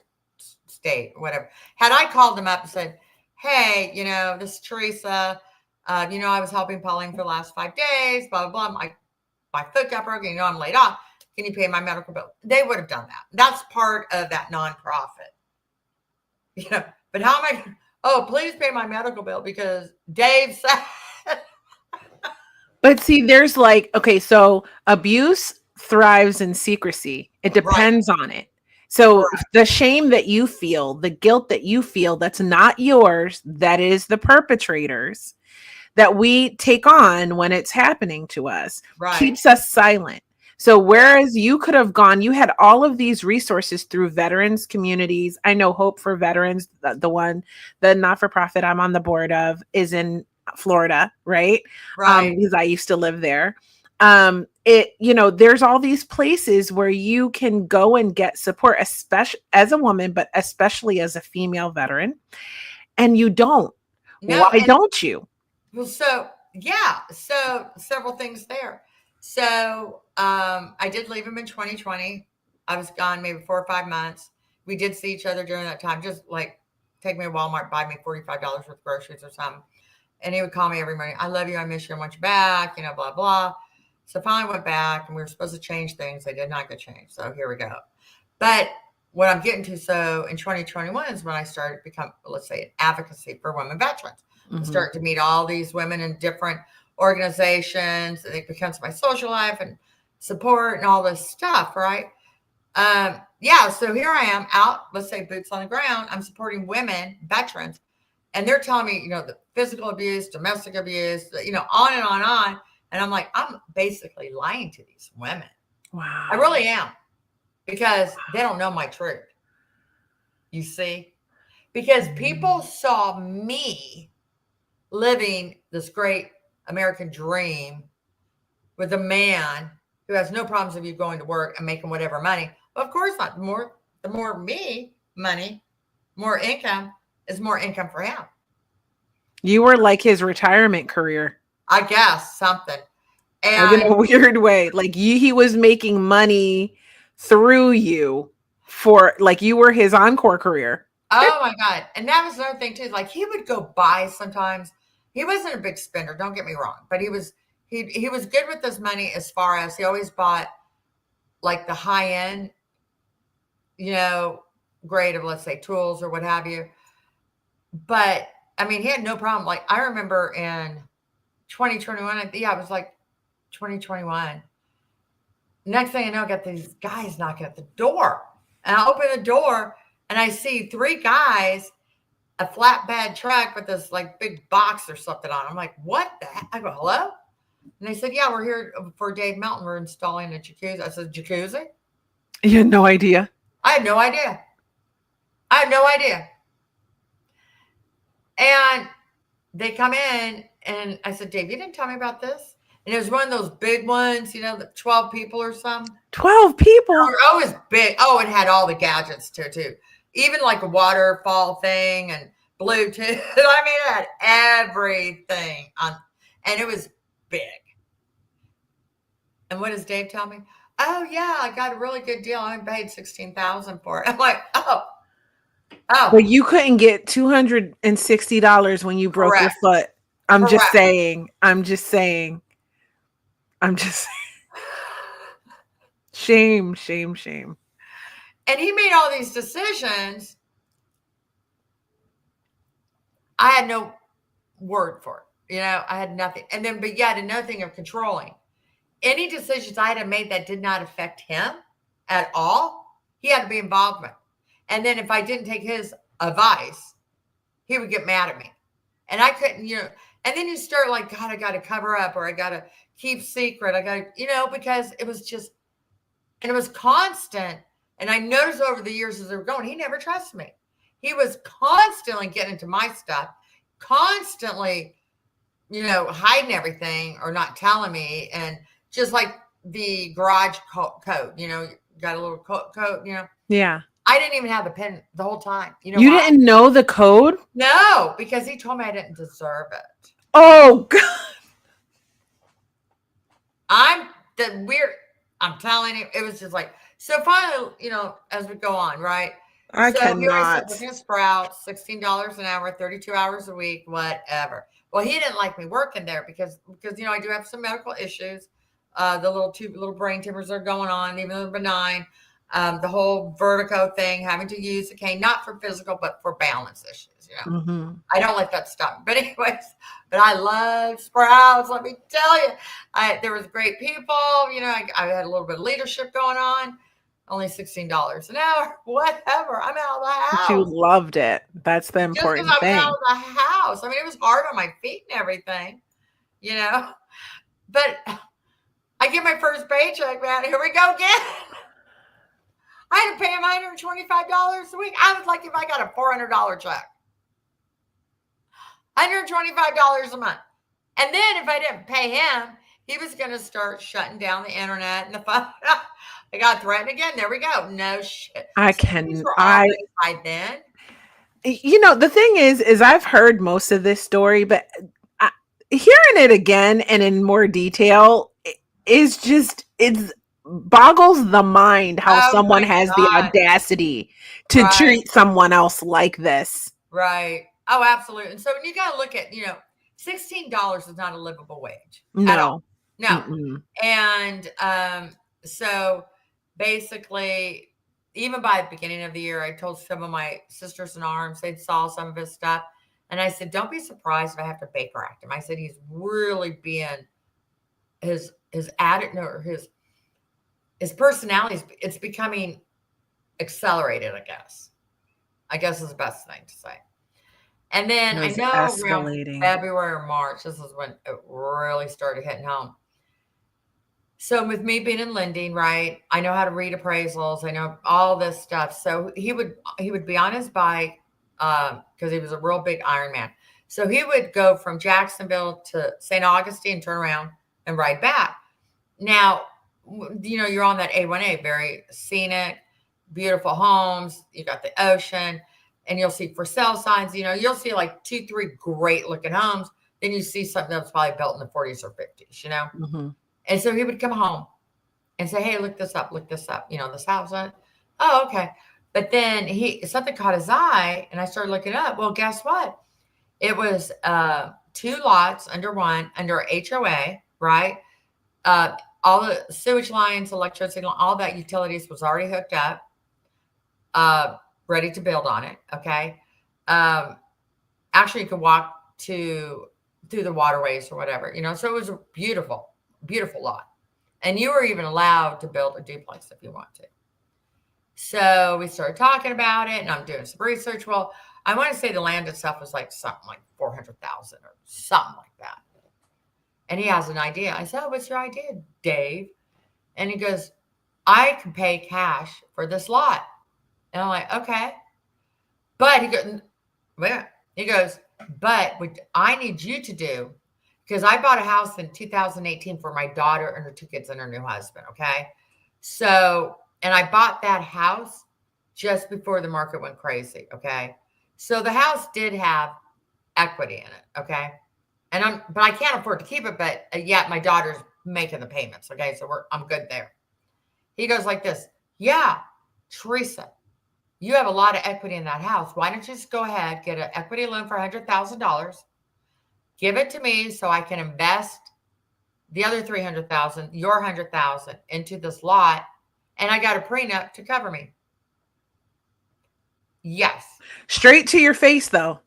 state or whatever. Had I called them up and said, "Hey, this is Theresa. I was helping Pauline for the last 5 days, blah, blah, blah. My foot got broken. I'm laid off. Can you pay my medical bill?" They would have done that. That's part of that nonprofit. But how am I? Oh, please pay my medical bill because Dave said. But see, there's like, okay, so abuse thrives in secrecy. It Right. depends on it. So Correct. the shame that you feel, the guilt that you feel, that's not yours, that is the perpetrator's, that we take on when it's happening to us, Right. keeps us silent. So Correct. whereas you could have gone, you had all of these resources through veterans communities. I know Hope for Veterans, the not-for-profit I'm on the board of, is in Florida, right? Right. Because I used to live there. There's all these places where you can go and get support, especially as a woman, but especially as a female veteran. And you don't. No, Why and don't you? well, so yeah, so several things there. So I did leave him in 2020. I was gone maybe 4 or 5 months. We did see each other during that time, just like take me to Walmart, buy me $45 worth of groceries or something. And he would call me every morning. "I love you. I miss you. I want you back, blah, blah." So finally went back and we were supposed to change things. They did not get changed. So here we go. But what I'm getting to, so in 2021 is when I started to become, let's say, an advocacy for women veterans. I Mhm. start to meet all these women in different organizations, and it becomes my social life and support and all this stuff, right? Yeah, so here I am out, let's say boots on the ground. I'm supporting women, veterans, and they're telling me, the physical abuse, domestic abuse, on and on and on. And I'm like, I'm basically lying to these women. I Wow. really am because they don't know my truth. You see? Because people Mhm. saw me living this great American dream with a man who has no problems with you going to work and making whatever money. Well, of course not. The more money, more income, is more income for him. You were like his retirement career. I guess something. Like in And a weird way. Like he was making money through you for like you were his encore career. oh my God. And that was another thing too. Like he would go buy sometimes. He wasn't a big spender, don't get me wrong, but he was good with his money as far as he always bought like the high end, you know, grade of, let's say, tools or what have you. But I mean, he had no problem. Like I remember in 2021, yeah, it was like 2021. Next thing I know, I got these guys knocking at the door. And I open the door and I see three guys, a flatbed truck with this like big box or something on it. I'm like, what the heck? I go, hello? And they said, yeah, we're here for Dave Melton. We're installing a jacuzzi. I said, jacuzzi? You had no idea. I had no idea. I had no idea. And they come in and I said, Dave, you didn't tell me about this? And it was one of those big ones, you know, the 12 people or something. 12 people. Oh, it was big. Oh, it had all the gadgets too. Even like a waterfall thing and Bluetooth. I mean, it had everything on, and it was big. And what does Dave tell me? Oh yeah, I got a really good deal. I paid $16,000 for it. I'm like, oh, But you couldn't get $260 when you broke your correct, foot. I'm just correct. saying. I'm just saying. I'm just shame, shame, shame. And he made all these decisions. I had no word for it. You know, I had nothing. And then, but yet another thing of controlling. Any decisions I had made that did not affect him at all, he had to be involved with. And then if I didn't take his advice, he would get mad at me. And I couldn't, you know, and then you start like, God, I got to cover up or I got to keep secret. I got to, you know, because it was just, and it was constant. And I noticed over the years as they were going, he never trusted me. He was constantly getting into my stuff, constantly, you know, hiding everything or not telling me. And just like the garage code, you know, got a little code, you know. Yeah. I didn't even have the pen the whole time. You know You why? didn't know the code? No, because he told me I didn't deserve it. Oh, God. I'm the weird. I'm telling you, it was just like so. Finally, you know, as we go on, right? I So here I said, cannot. working at Sprouts, $16 an hour, 32 hours a week, whatever. Well, he didn't like me working there because you know I do have some medical issues. The little brain tumors are going on, even though they're benign. The whole vertigo thing, having to use the cane, not for physical, but for balance issues. You know, Mm-hmm. I don't let that stop. But anyways, but I love Sprouts. Let me tell you, there was great people. You know, I had a little bit of leadership going on. Only $16 an hour, whatever. I'm out of the But you house loved it. That's the just because important I was out thing. of the house. I mean, it was hard on my feet and everything, you know. But I get my first paycheck, man. Here we go again. I had to pay him $125 a week. I was like, if I got a $400 check, $125 a month. And then if I didn't pay him, he was going to start shutting down the internet and the phone. I got threatened again. There we go. No shit. I So these can were all I things by then. you know, the thing is I've heard most of this story, but hearing it again and in more detail is just it's boggles the mind how Oh someone my has the God. audacity to Right. treat someone else like this. Right. Oh, absolutely. And so you got to look at, you know, $16 is not a livable wage at all. No. No. Mm-mm. And so basically, even by the beginning of the year, I told some of my sisters in arms, they saw some of his stuff. And I said, don't be surprised if I have to Baker Act him. I said, he's really being his attitude or his personality, it's becoming accelerated, I guess. I guess is the best thing to say. And then It I was know around escalating. February or March, this is when it really started hitting home. So with me being in lending, right, I know how to read appraisals. I know all this stuff. So he would be on his bike because he was a real big Iron Man. So he would go from Jacksonville to St. Augustine, turn around and ride back. Now, you know, you're on that A1A, very scenic, beautiful homes. You got the ocean. and you'll see for sale signs. You'll see like 2, 3 great looking homes. Then you see something that was probably built in the 40s or 50s. Mm-hmm. And so he would come home and say, "Hey, look this up, this house." Oh, okay. But then something caught his eye, and I started looking up. Well, guess what? It was 2 lots under one, under HOA, right? All the sewage lines, electricity, all that utilities was already hooked up, uh, ready to build on it. Okay. Um, Actually, you could walk through the waterways or whatever. So it was a beautiful, beautiful lot, and you were even allowed to build a duplex if you want to. So we started talking about it, and I'm doing some research. Well, I want to say the land itself was like something like 400,000 or something like that. And he has an idea. I said, "Oh, what's your idea, Dave?" And he goes, "I can pay cash for this lot." And I'm like, "Okay." But he goes, "But what I need you to do, because I bought a house in 2018 for my daughter and her 2 kids and her new husband. Okay. So, and I bought that house just before the market went crazy. Okay. So the house did have equity in it. Okay. But I can't afford to keep it, but yet my daughter's making the payments. Okay. So I'm good there." He goes like this. "Yeah, Theresa, you have a lot of equity in that house. Why don't you just go ahead, get an equity loan for $100,000, give it to me so I can invest the other 300,000, your 100,000 into this lot, and I got a prenup to cover me." Yes, Straight to your face, though.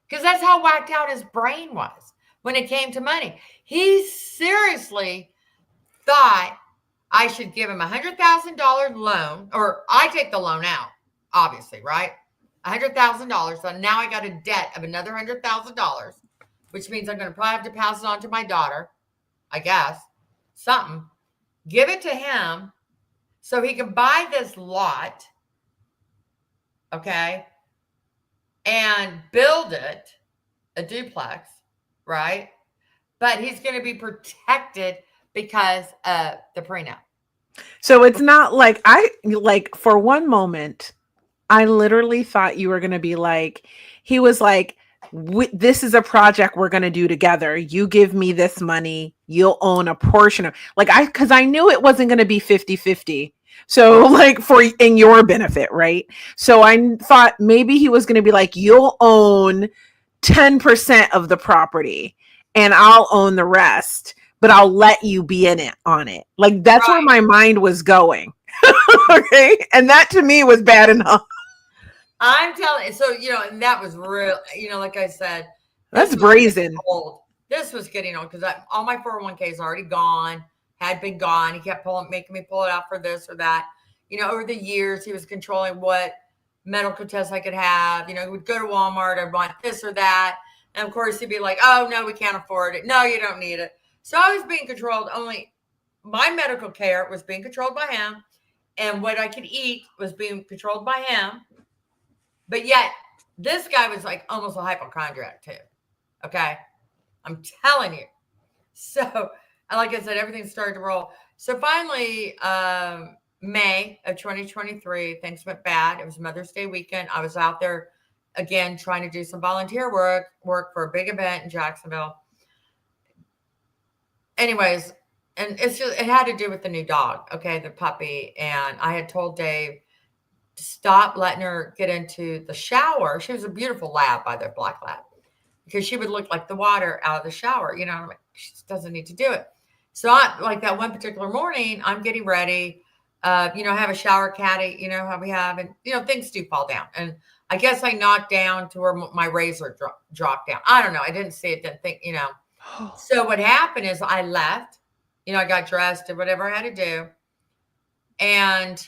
because that's how whacked out his brain was when it came to money. He seriously thought I should give him $100,000 loan, or I take the loan out, obviously, right? $100,000. So now I got a debt of another $100,000, which means I'm going to probably have to pass it on to my daughter, I guess, something. Give it to him so he can buy this lot, okay, and build it a duplex, right? But he's going to be protected because of the prenup. So it's not like for one moment, I literally thought you were going to be like, he was like, this is a project we're going to do together. You give me this money, you'll own a portion of, because I knew it wasn't going to be 50-50. So, like, for in your benefit, right? So I thought maybe he was going to be like, you'll own 10% of the property and I'll own the rest, but I'll let you be in it on it. Like, that's where Right. my mind was going. Okay. And that to me was bad enough. I'm telling you. So, and that was real, like I said, this That's was getting brazen. old. This was getting old because all my 401ks already gone, had been gone. He kept making me pull it out for this or that. Over the years, he was controlling what medical tests I could have. He would go to Walmart, I'd want this or that. And of course, he'd be like, "Oh, no, we can't afford it. No, you don't need it." So I was being controlled. Only my medical care was being controlled by him. And what I could eat was being controlled by him. But yet, this guy was like almost a hypochondriac too. Okay. I'm telling you. So, like I said, everything started to roll. So finally, May of 2023, things went bad. It was Mother's Day weekend. I was out there again trying to do some volunteer work for a big event in Jacksonville. Anyways, and it had to do with the new dog, okay, the puppy. And I had told Dave, stop letting her get into the shower. She was a beautiful lab, by the black lab, because she would look like the water out of the shower. I'm like, she just doesn't need to do it. So like that one particular morning, I'm getting ready. I have a shower caddy, how we have, and things do fall down. And I guess I knocked down to where my razor dropped down. I don't know. I didn't see it, didn't think. So what happened is I left, I got dressed, did whatever I had to do. And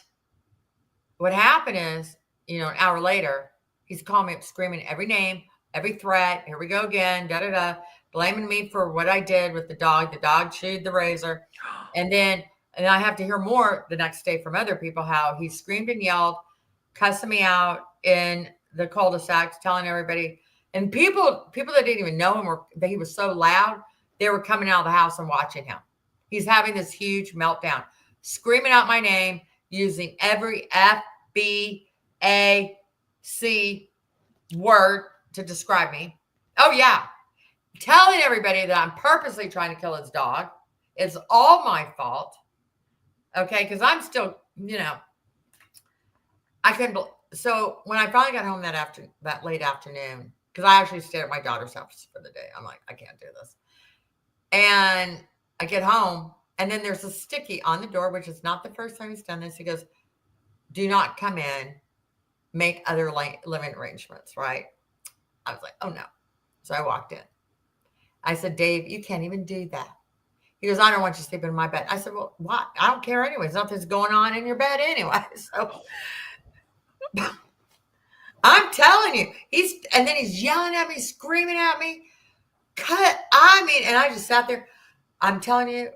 what happened is, an hour later, he's calling me up screaming every name, every threat. Here we go again, da da da, blaming me for what I did with the dog. The dog chewed the razor. And I have to hear more the next day from other people how he screamed and yelled, cussing me out in the cul-de-sacs, telling everybody. And people that didn't even know him, that he was so loud, they were coming out of the house and watching him. He's having this huge meltdown, screaming out my name, using every F, B, A, C word to describe me. Oh, yeah. Telling everybody that I'm purposely trying to kill his dog. It's all my fault. Okay. Because I'm still, I couldn't. So when I finally got home that late afternoon, because I actually stayed at my daughter's house for the day, I'm like, I can't do this. And I get home, and then there's a sticky on the door, which is not the first time he's done this. He goes, "Do not come in. Make other living arrangements." Right? I was like, "Oh no!" So I walked in. I said, "Dave, you can't even do that." He goes, "I don't want you sleeping in my bed." I said, "Well, why? I don't care anyways. Nothing's going on in your bed anyway." So I'm telling you, and then he's yelling at me, screaming at me. And I just sat there. I'm telling you,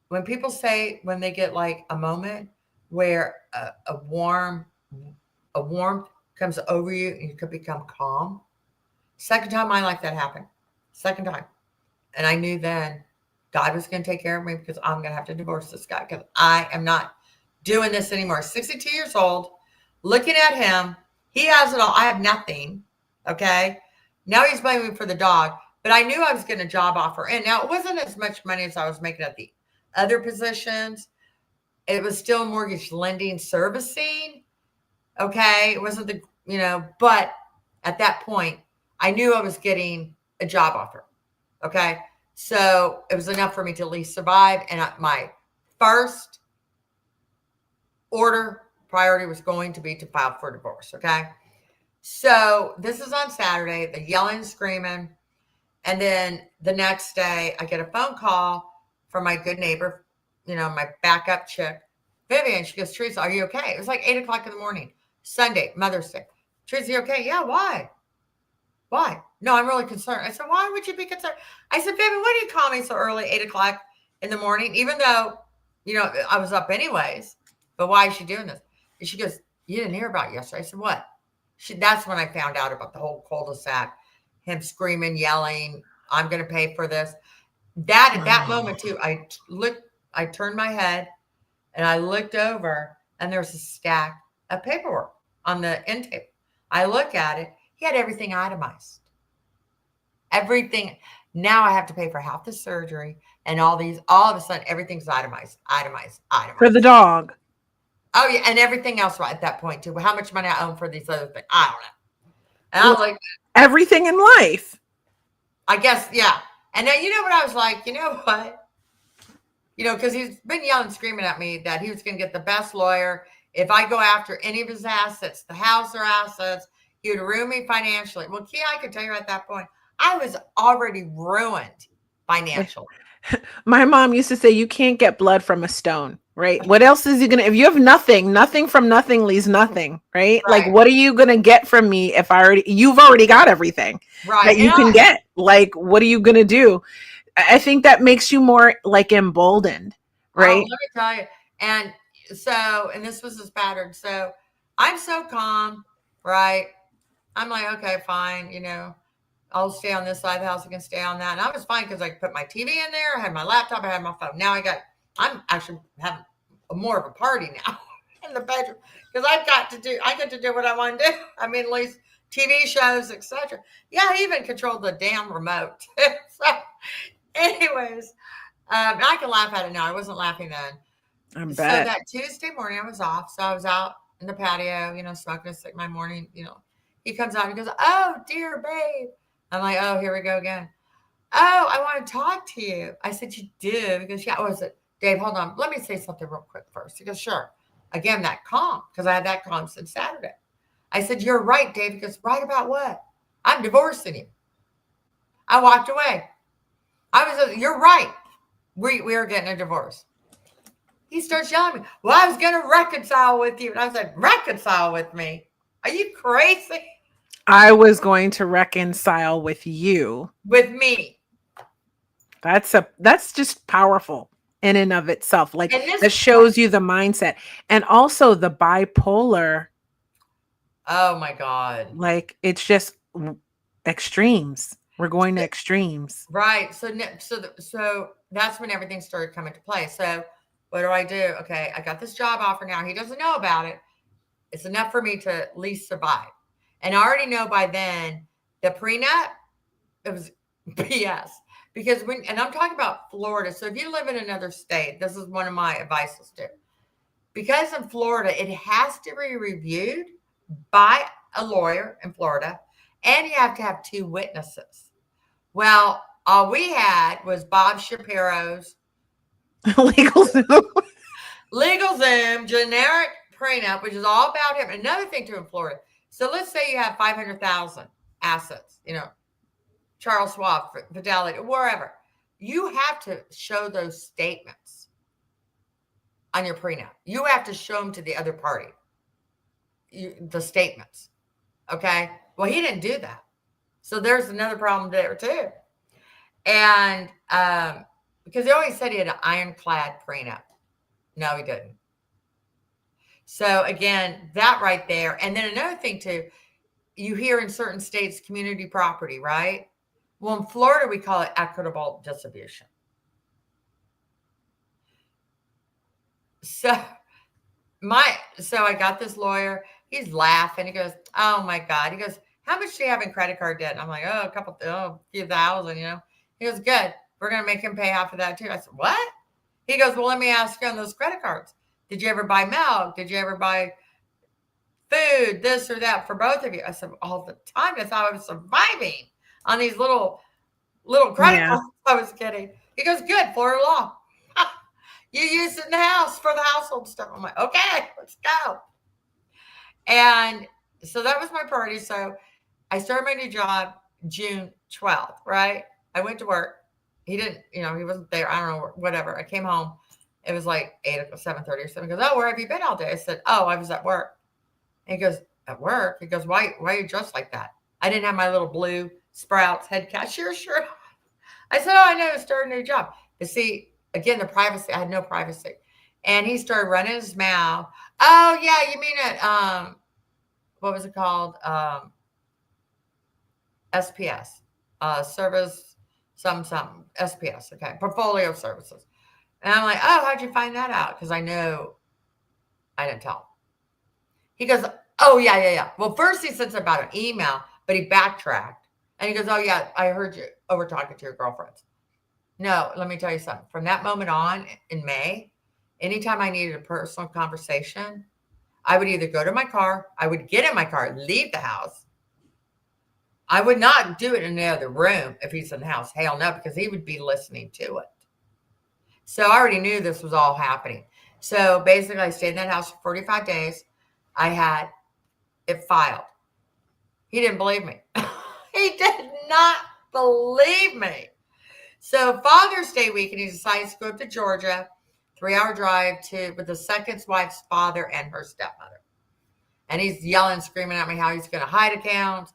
when people say when they get like a moment where a warmth comes over you and you could become calm. Second time in my life that happened. Second time. And I knew then God was going to take care of me because I'm going to have to divorce this guy because I am not doing this anymore. 62 years old, looking at him. He has it all. I have nothing. Okay. Now he's blaming me for the dog. But I knew I was getting a job offer. And now it wasn't as much money as I was making at the other positions. It was still mortgage lending servicing. Okay. It wasn't but at that point, I knew I was getting a job offer. Okay. So it was enough for me to at least survive. And my first order priority was going to be to file for divorce. Okay. So this is on Saturday, the yelling, screaming. And then the next day, I get a phone call from my good neighbor, my backup chick, Vivian. She goes, "Theresa, are you okay?" It was like 8 o'clock in the morning, Sunday, Mother's Day. "Theresa, you okay?" "Yeah, why?" "Why?" "No, I'm really concerned." I said, "Why would you be concerned?" I said, "Vivian, why do you call me so early, 8 o'clock in the morning, even though, I was up anyways, but why is she doing this?" And she goes, "You didn't hear about it yesterday." I said, "What?" That's when I found out about the whole cul-de-sac, him screaming, yelling, "I'm going to pay for this." At that moment too, I turned my head and I looked over and there was a stack of paperwork on the end table. I look at it. He had everything itemized. Everything. Now I have to pay for half the surgery and all of a sudden, everything's itemized, itemized, For the itemized. dog. Oh yeah. And everything else right at that point too. How much money I own for these other things. I don't know. And I Well, was like, everything in life. I guess, yeah. And then you know what I was like, you know what? Because he's been yelling, screaming at me that he was going to get the best lawyer. If I go after any of his assets, the house or assets, he would ruin me financially. Well, Kia, I could tell you at that point, I was already ruined financially. My mom used to say, you can't get blood from a stone, right? What else is he going to, if you have nothing, nothing from nothing leaves nothing, right? Like, Right, what are you going to get from me if you've already got everything right. that you can get? Like, what are you going to do? I think that makes you more like emboldened, Oh, right? let me tell you. And so, and this was his pattern. So I'm so calm, right? I'm like, okay, fine. I'll stay on this side of the house. I can stay on that. And I was fine because I could put my TV in there. I had my laptop. I had my phone. Now I'm actually having more of a party now in the bedroom because I get to do what I want to do. I mean, at least TV shows, etc. Yeah, I even controlled the damn remote. So, anyways, I can laugh at it now. I wasn't laughing then. I So bet. that Tuesday morning I was off. So I was out in the patio, smoking a cig my morning, He comes out and goes, "Oh, dear babe." I'm like, "Oh, here we go again." "Oh, I want to talk to you." I said, "You do?" He goes, "Yeah." "Oh, is it Dave? Hold on. Let me say something real quick first." He goes, "Sure." Again, that calm, because I had that calm since Saturday. I said, "You're right, Dave." He goes, "Right about what?" "I'm divorcing you." I walked away. You're right. We are getting a divorce. He starts yelling at me. "Well, I was going to reconcile with you." And I said, "Reconcile with me? Are you crazy?" I was going to reconcile with you. With me. That's just powerful in and of itself. Like, And this, that shows you the mindset. And also the bipolar, oh my God. like, it's just extremes. We're going to extremes. Right. So that's when everything started coming to play. So what do I do? Okay, I got this job offer now. He doesn't know about it. It's enough for me to at least survive. And I already know by then the prenup, it was BS. Because and I'm talking about Florida. So if you live in another state, this is one of my advices too. Because in Florida, it has to be reviewed by a lawyer in Florida, and you have to have two witnesses. Well, all we had was Bob Shapiro's Legal Zoom. legal Zoom generic prenup, which is all about him. Another thing too in Florida. So let's say you have 500,000 assets, Charles Schwab, Fidelity, wherever. You have to show those statements on your prenup. You have to show them to the other party, the statements. Okay. Well, he didn't do that. So there's another problem there too. And because he always said he had an ironclad prenup. No, he didn't. So again, that right there. And then another thing too, you hear in certain states community property, right? Well, in Florida, we call it equitable distribution. So I got this lawyer. He's laughing. He goes, "Oh my God." He goes, "How much do you have in credit card debt?" And I'm like, "Oh, a few thousand, He goes, "Good. We're going to make him pay half of that too." I said, "What?" He goes, "Well, let me ask you on those credit cards. Did you ever buy milk? Did you ever buy food, this or that for both of you?" I said, "All the time. I thought I was surviving on these little credit Yeah. cards." I was kidding. He goes, "Good, Florida law. You use it in the house for the household stuff." I'm like, "Okay, let's go." And so that was my party. So I started my new job June 12th, right? I went to work. He didn't, he wasn't there. I don't know, whatever. I came home. It was like 7:30 or something. He goes, "Oh, where have you been all day?" I said, "Oh, I was at work." And he goes, "At work?" He goes, why are you dressed like that?" I didn't have my little blue Sprouts head cashier shirt. I said, "Oh, I know, start a new job." But see, again, the privacy, I had no privacy. And he started running his mouth. "Oh, yeah, you mean it, what was it called? SPS, service, something, SPS, okay, portfolio services." And I'm like, "Oh, how'd you find that out?" Because I know I didn't tell him. He goes, "Oh, yeah, yeah, yeah." Well, first he said something about an email, but he backtracked. And he goes, "Oh, yeah, I heard you over talking to your girlfriends." No, let me tell you something. From that moment on in May, anytime I needed a personal conversation, I would either go to my car, I would get in my car, leave the house. I would not do it in the other room if he's in the house. Hell no, because he would be listening to it. So I already knew this was all happening. So basically, I stayed in that house for 45 days. I had it filed. He didn't believe me. He did not believe me. So Father's Day weekend, he decides to go up to Georgia, 3-hour drive with the second wife's father and her stepmother. And he's yelling, screaming at me how he's going to hide accounts,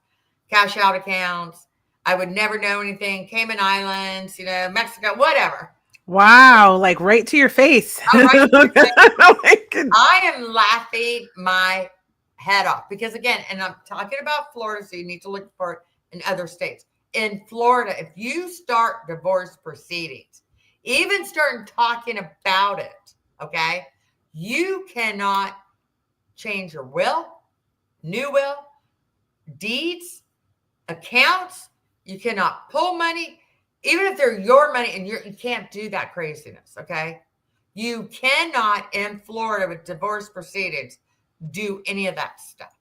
cash out accounts. I would never know anything. Cayman Islands, Mexico, whatever. Wow. Like right to your face. I'm right. Like, I am laughing my head off because, again, and I'm talking about Florida, so you need to look for it in other states. In Florida, if you start divorce proceedings, even starting talking about it, okay, you cannot change your will, new will, deeds, accounts. You cannot pull money, even if they're your money, and you can't do that craziness, okay? You cannot in Florida with divorce proceedings do any of that stuff.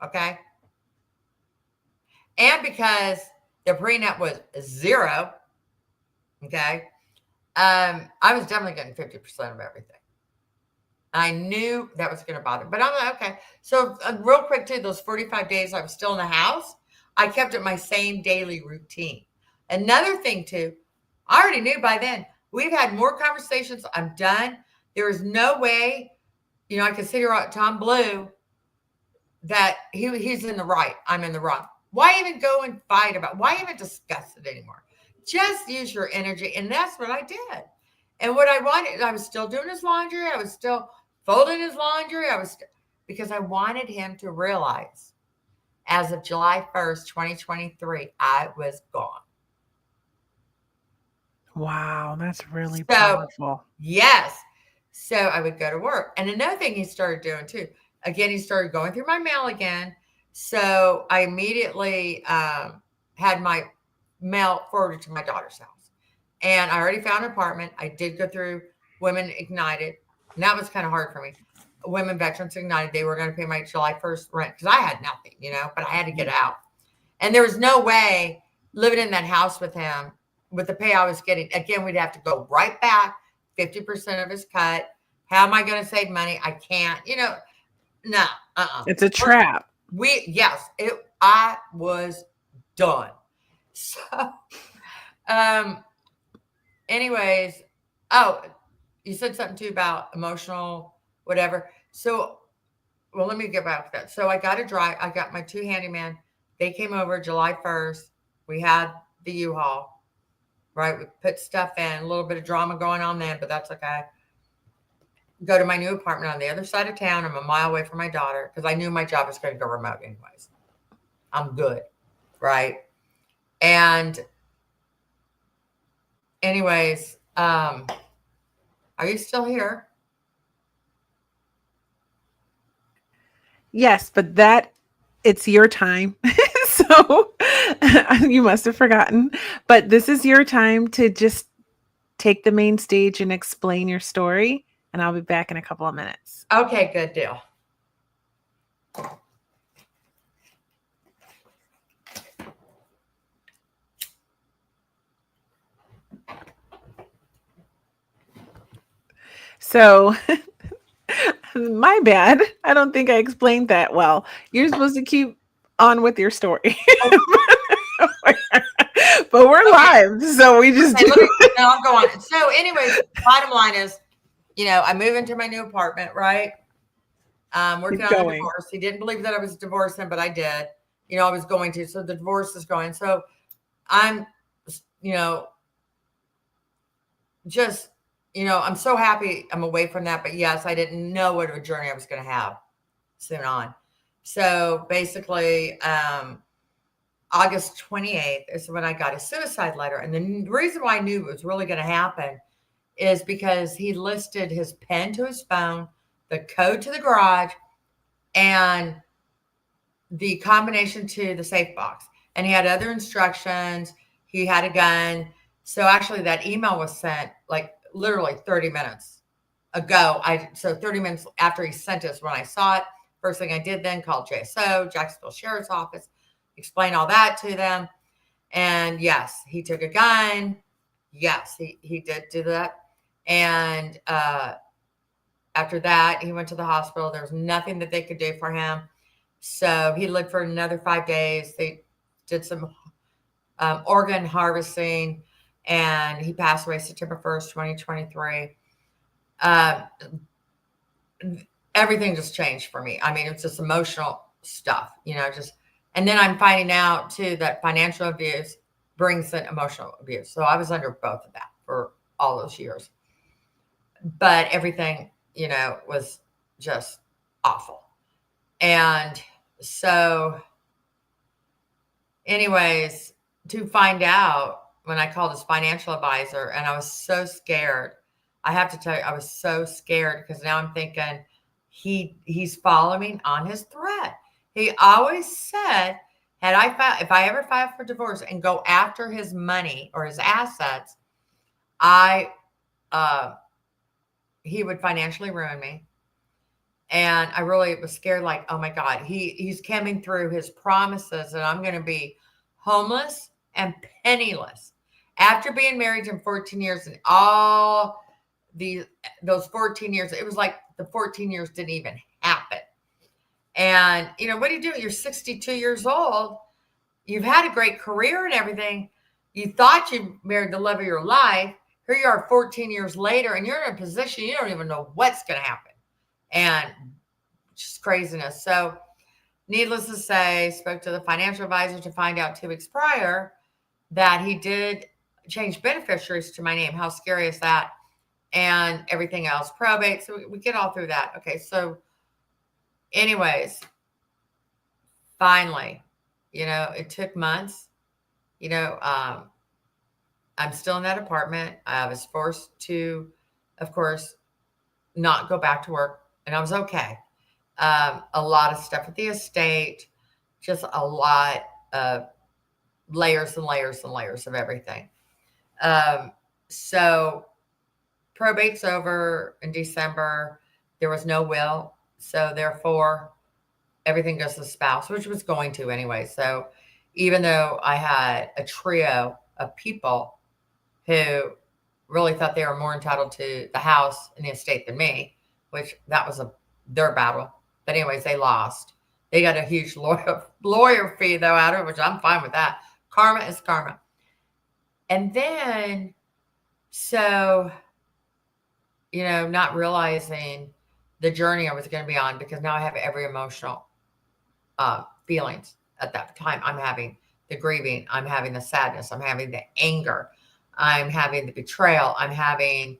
Okay? And because the prenup was 0, okay, I was definitely getting 50% of everything. I knew that was going to bother. But I'm like, okay. So real quick too, those 45 days I was still in the house, I kept it my same daily routine. Another thing too, I already knew by then, we've had more conversations. I'm done. There is no way, I can sit here at Tom Blue that he's in the right. I'm in the wrong. Why even go and fight about? Why even discuss it anymore? Just use your energy. And that's what I did. And what I wanted, I was still doing his laundry. I was still folding his laundry. Because I wanted him to realize as of July 1st, 2023, I was gone. wow. That's really So, powerful. yes. So I would go to work. And another thing he started doing too, again, he started going through my mail again. So I immediately had my mail forwarded to my daughter's house. And I already found an apartment. I did go through Women Ignited, and that was kind of hard for me. Women Veterans Ignited, they were going to pay my July 1st rent because I had nothing, but I had to get out. And there was no way living in that house with him, with the pay I was getting, again, we'd have to go right back, 50% of his cut. How am I going to save money? I can't, no, It's a trap. Yes, I was done. So, um, anyways, oh, you said something too about emotional, whatever. So, well, let me get back to that. So I got my two handyman. They came over July 1st. We had the U-Haul, right? We put stuff in, a little bit of drama going on then, but that's okay. Go to my new apartment on the other side of town. I'm a mile away from my daughter because I knew my job was going to go remote anyways. I'm good, right? And anyways, are you still here? Yes, but it's your time. So you must have forgotten, but this is your time to just take the main stage and explain your story. And I'll be back in a couple of minutes. Okay, good deal. So, my bad. I don't think I explained that well. You're supposed to keep on with your story. But we're live, so we just Okay, do. no, I'll go on. So, anyways, bottom line is, I move into my new apartment, right? Working Keep on the going. divorce. He didn't believe that I was divorcing, but I did. I was going to. So the divorce is going. So I'm, just, I'm so happy I'm away from that. But yes, I didn't know what a journey I was going to have soon on. So basically, August 28th is when I got a suicide letter. And the reason why I knew it was really going to happen is because he listed his pen to his phone, the code to the garage, and the combination to the safe box. And he had other instructions. He had a gun. So actually that email was sent like literally 30 minutes ago. So 30 minutes after he sent us, when I saw it, first thing I did then called JSO, Jacksonville Sheriff's Office, explain all that to them. And yes, he took a gun. Yes, he did do that. And after that, he went to the hospital. There was nothing that they could do for him. So he lived for another 5 days. They did some organ harvesting, and he passed away September 1st, 2023. Everything just changed for me. I mean, it's just emotional stuff, and then I'm finding out too that financial abuse brings in emotional abuse. So I was under both of that for all those years. But everything, was just awful. And so, anyways, to find out when I called his financial advisor, and I was so scared. I have to tell you, I was so scared because now I'm thinking he's following on his threat. He always said, if I ever filed for divorce and go after his money or his assets, he would financially ruin me. And I really was scared, like, oh my God, he's coming through his promises and I'm going to be homeless and penniless. After being married in 14 years and all those 14 years, it was like the 14 years didn't even happen. And, what do you do? You're 62 years old. You've had a great career and everything. You thought you married the love of your life. Here you are 14 years later, and you're in a position you don't even know what's going to happen. And just craziness. So, needless to say, spoke to the financial advisor to find out 2 weeks prior that he did change beneficiaries to my name. How scary is that? And everything else, probate. So we get all through that. Okay. So anyways, finally, it took months, I'm still in that apartment. I was forced to, of course, not go back to work, and I was okay. A lot of stuff with the estate, just a lot of layers and layers and layers of everything. Um, so probate's over in December. There was no will, so therefore everything goes to the spouse, which was going to anyway. So even though I had a trio of people who really thought they were more entitled to the house and the estate than me, which that was their battle. But anyways, they lost. They got a huge lawyer fee though out of it, which I'm fine with that. Karma is karma. And then, so, not realizing the journey I was going to be on, because now I have every emotional feelings at that time. I'm having the grieving, I'm having the sadness, I'm having the anger, I'm having the betrayal, I'm having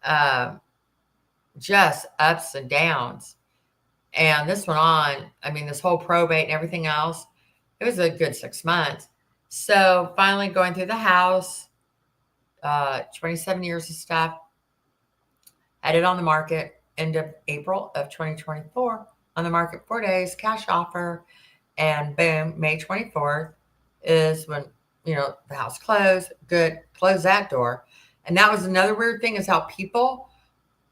um, just ups and downs. And this went on, I mean, this whole probate and everything else, it was a good 6 months. So finally going through the house, 27 years of stuff, had it on the market end of April of 2024, on the market 4 days, cash offer. And boom, May 24th is when, the house closed. Good, close that door. And that was another weird thing, is how people,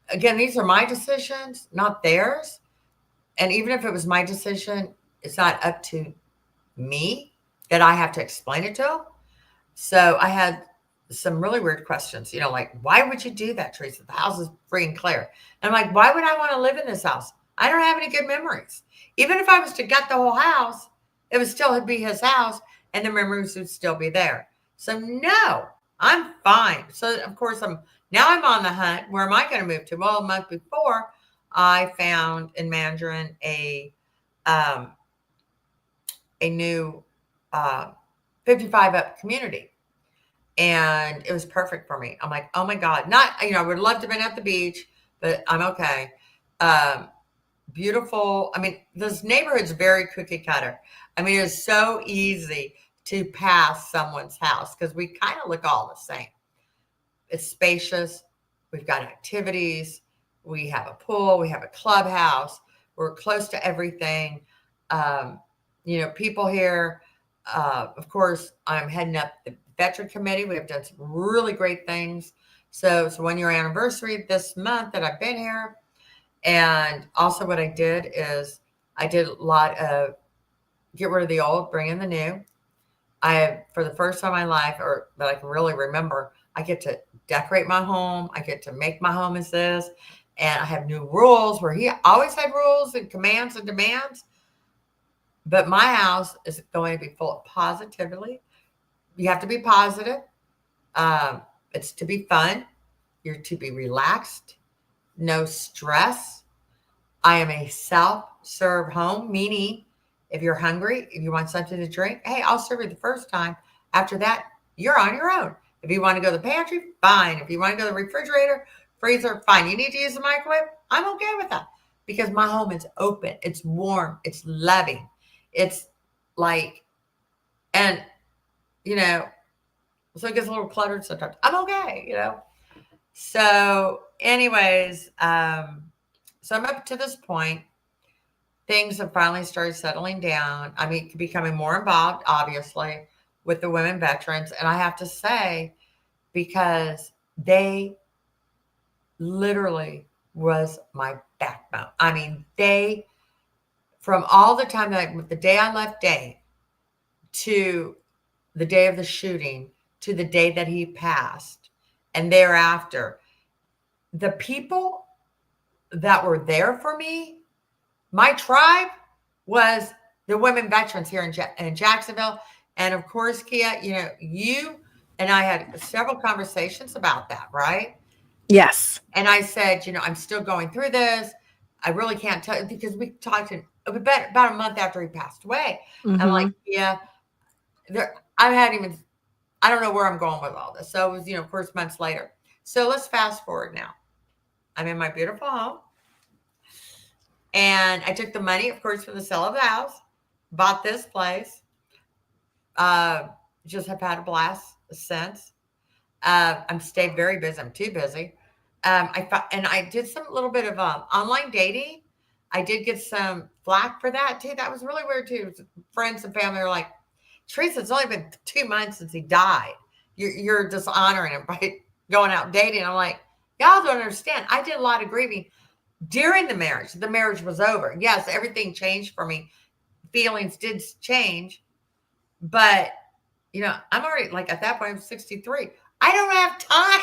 again, these are my decisions, not theirs. And even if it was my decision, it's not up to me that I have to explain it to them. So I had some really weird questions, like, why would you do that, Theresa? The house is free and clear. And I'm like, why would I want to live in this house? I don't have any good memories. Even if I was to gut the whole house, it would still be his house and the memories would still be there. So no, I'm fine. So of course I'm on the hunt. Where am I going to move to? Well, a month before, I found in Mandarin um, a new uh, 55 up community. And it was perfect for me. I'm like, oh my God, not, I would love to have been at the beach, but I'm okay. Um, Beautiful. I mean, this neighborhood's very cookie cutter. I mean, it's so easy to pass someone's house because we kind of look all the same. It's spacious. We've got activities. We have a pool. We have a clubhouse. We're close to everything. Um, People here. Of course, I'm heading up the veteran committee. We have done some really great things. So it's 1 year anniversary this month that I've been here. And also what I did is I did a lot of get rid of the old, bring in the new. For the first time in my life, or that I can really remember, I get to decorate my home. I get to make my home as this. And I have new rules where he always had rules and commands and demands. But my house is going to be full of positivity. You have to be positive. It's to be fun. You're to be relaxed. No stress. I am a self-serve home, meaning if you're hungry, if you want something to drink, hey, I'll serve you the first time. After that, you're on your own. If you want to go to the pantry, fine. If you want to go to the refrigerator, freezer, fine. You need to use the microwave, I'm okay with that because my home is open. It's warm. It's loving. It's like, and, you know, so it gets a little cluttered sometimes. I'm okay. So anyways, so I'm up to this point. Things have finally started settling down. I mean, becoming more involved, obviously, with the women veterans. And I have to say, because they literally was my backbone. I mean, from all the time that the day I left Dave to the day of the shooting to the day that he passed and thereafter, the people that were there for me, my tribe, was the women veterans here in Jacksonville. And of course, Kia, you and I had several conversations about that, right? Yes. And I said, I'm still going through this. I really can't tell you because we talked about a month after he passed away. I'm like, Mhm. yeah, I don't know where I'm going with all this. So it was, of course, months later. So let's fast forward now. I'm in my beautiful home. And I took the money, of course, from the sale of the house, bought this place. Uh, just have had a blast since. I'm stayed very busy. I'm too busy. And I did some little bit of online dating. I did get some flack for that too. That was really weird too. Friends and family are like, Teresa, it's only been 2 months since he died. You're dishonoring him by going out dating. I'm like, y'all don't understand. I did a lot of grieving during the marriage. The marriage was over. Yes, everything changed for me. Feelings did change, but I'm already like at that point I'm 63. I don't have time.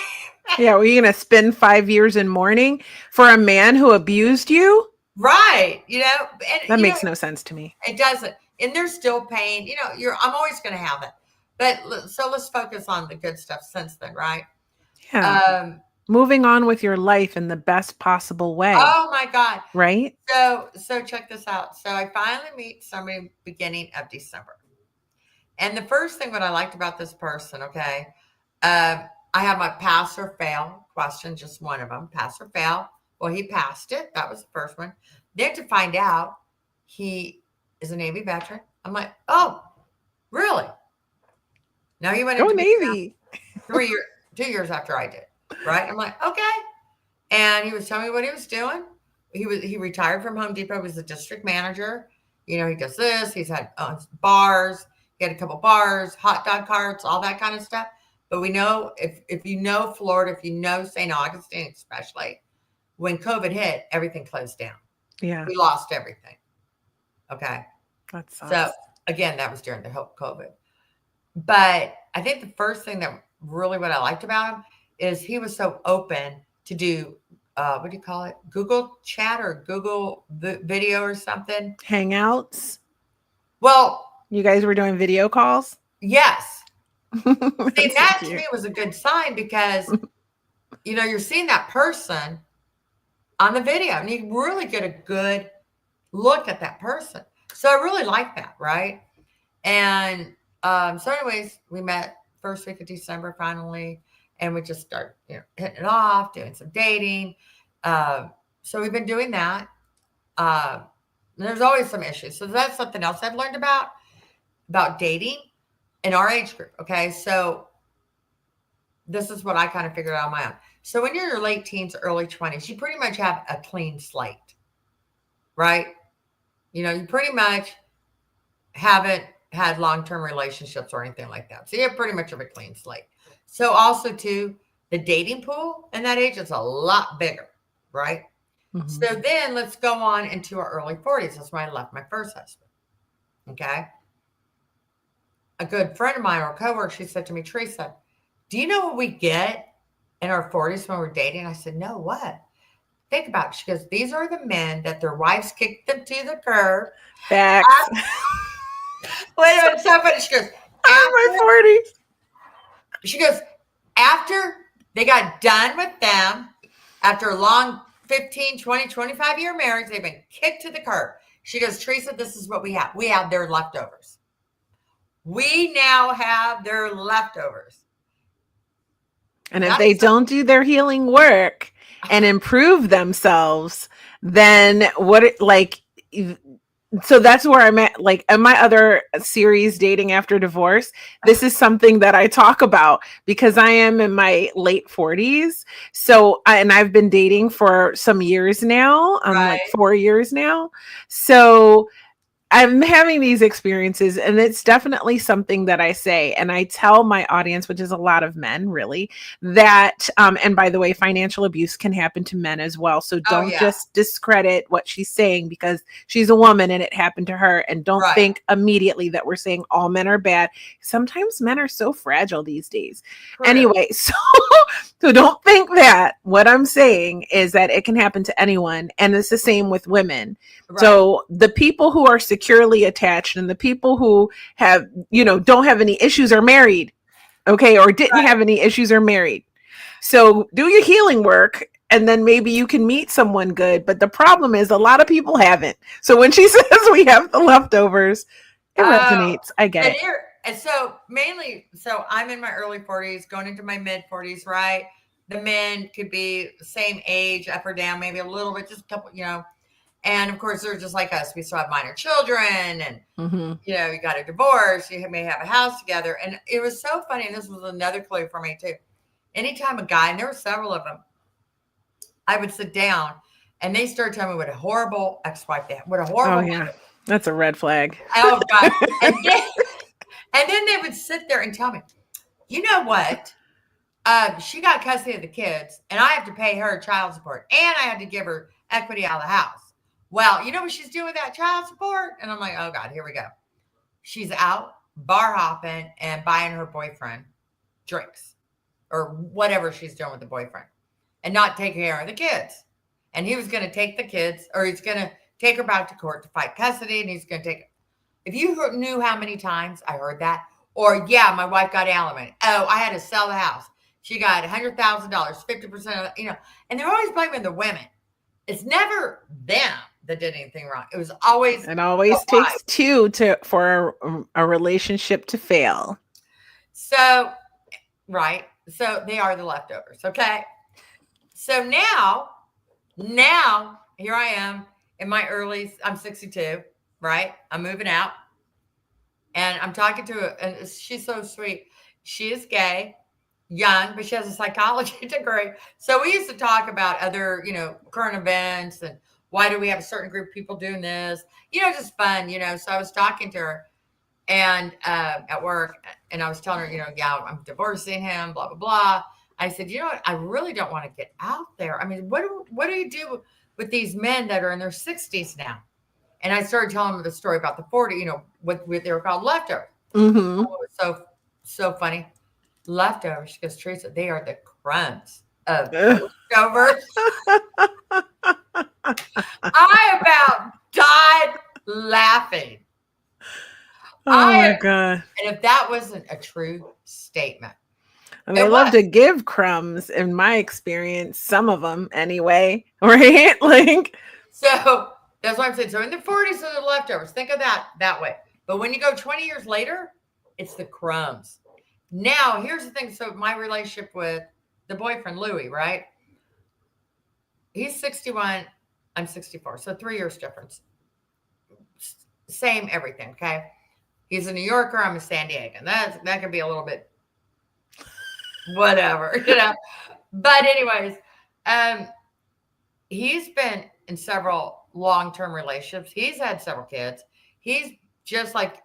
Yeah, were you going to spend 5 years in mourning for a man who abused you? Right. That And makes no sense to me. it doesn't. And there's still pain. I'm always going to have it. But so let's focus on the good stuff since then, right? Yeah. Um, Moving on with your life in the best possible way, oh my God. right? So check this out. So I finally meet somebody beginning of December. And the first thing what I liked about this person, okay, I have my pass or fail question, just one of them, pass or fail. Well, he passed it. That was the first one. Then to find out he is a Navy veteran. I'm like, oh, really? Now he went Go into Navy. 2 years after I did, right? I'm like, okay. And he was telling me what he was doing. He retired from Home Depot. He was the district manager. He does this. He's had bars. He had a couple bars, hot dog carts, all that kind of stuff. But we know if you know Florida, if you know St. Augustine, especially when COVID hit, everything closed down. Yeah, We lost everything. Okay. that sucks. So again, that was during the whole COVID. But I think the first thing that really what I liked about him is he was so open to do what do you call it? Google Chat or Google Video or something. Hangouts. Well, You guys were doing video calls? yes. See, That's that so to me cute. was a good sign because you're seeing that person on the video and you really get a good look at that person. So I really like that, right? And so anyways, we met first week of December finally, and we just start hitting it off, doing some dating. So we've been doing that. Uh, there's always some issues. So that's something else I've learned about dating in our age group. Okay. So this is what I kind of figured out on my own. So when you're in your late teens, early 20s, you pretty much have a clean slate, right? You pretty much haven't had long-term relationships or anything like that. So you have pretty much of a clean slate. So also too, the dating pool in that age is a lot bigger, right? Mhm. So then let's go on into our early 40s. That's when I left my first husband. Okay. A good friend of mine or coworker, she said to me, Teresa, do you know what we get in our 40s when we're dating? I said, no, what? Think about it. She goes, these are the men that their wives kicked them to the curb. Facts. Wait a minute, so funny. She goes, I'm in my 40s. She goes, after they got done with them, after a long 15, 20, 25-year marriage, they've been kicked to the curb. She goes, Teresa, this is what we have. We have their leftovers. We now have their leftovers. And if That they is something. don't do their healing work and improve themselves, then so that's where I'm at. Like in my other series, Dating After Divorce, this is something that I talk about because I am in my late 40s. So, and I've been dating for some years now. I'm like Right. 4 years now. So I'm having these experiences, and it's definitely something that I say, and I tell my audience, which is a lot of men, really, that, and by the way, financial abuse can happen to men as well. So Oh, don't yeah. just discredit what she's saying because she's a woman and it happened to her. And don't Right. think immediately that we're saying all men are bad. Sometimes men are so fragile these days. True. Anyway, so don't think that. What I'm saying is that it can happen to anyone, and it's the same with women. Right. So the people who are securely attached and the people who have, don't have any issues are married, okay, or didn't have any issues are married. So do your healing work, and then maybe you can meet someone good. But the problem is a lot of people haven't. So when she says we have the leftovers, it resonates. I get it. And so mainly, so I'm in my early 40s, going into my mid 40s, right? The men could be the same age, up or down, maybe a little bit, just a couple, And of course, they're just like us. We still have minor children, and you got a divorce. You may have a house together, and it was so funny. And this was another clue for me too. Anytime a guy, and there were several of them, I would sit down, And they started telling me what a horrible ex-wife they had, what a Oh horrible yeah. mother. That's a red flag. Oh God. And then, and then they would sit there and tell me, you know what? She got custody of the kids, and I have to pay her child support, and I had to give her equity out of the house. Well, you know what she's doing with that child support? And I'm like, oh God, here we go. She's out bar hopping and buying her boyfriend drinks or whatever she's doing with the boyfriend and not taking care of the kids. And he was going to take the kids, or he's going to take her back to court to fight custody, and he's going to take. If you knew how many times I heard that, or yeah, my wife got alimony. Oh, I had to sell the house. She got $100,000, 50% of it, and they're always blaming the women. It's never them that did anything wrong. It was always It always the wife. takes two for a relationship to fail. So, right. So they are the leftovers. Okay. So now here I am in my early, I'm 62, right? I'm moving out and I'm talking to her, and she's so sweet. She is gay, young, but she has a psychology degree. So we used to talk about other, current events and why do we have a certain group of people doing this, just fun, So I was talking to her and at work, and I was telling her, yeah, I'm divorcing him, blah, blah, blah. I said, you know what? I really don't want to get out there. I mean, what do you do with these men that are in their 60s now? And I started telling them the story about the 40, what they were called leftovers. Mm-hmm. Oh, it was so funny. Leftovers, because Theresa, they are the crumbs of leftovers. I about died laughing. Oh my God. And if that wasn't a true statement. And they love to give crumbs, in my experience, some of them anyway, right? Like, so that's what I'm saying. So in the 40s are the leftovers. Think of that way. But when you go 20 years later, it's the crumbs. Now, here's the thing. So my relationship with the boyfriend, Louis, right? He's 61. I'm 64. So 3 years difference. Same everything, okay? He's a New Yorker. I'm a San Diegan. That can be a little bit whatever, But anyways, he's been in several long-term relationships. He's had several kids. He's just like,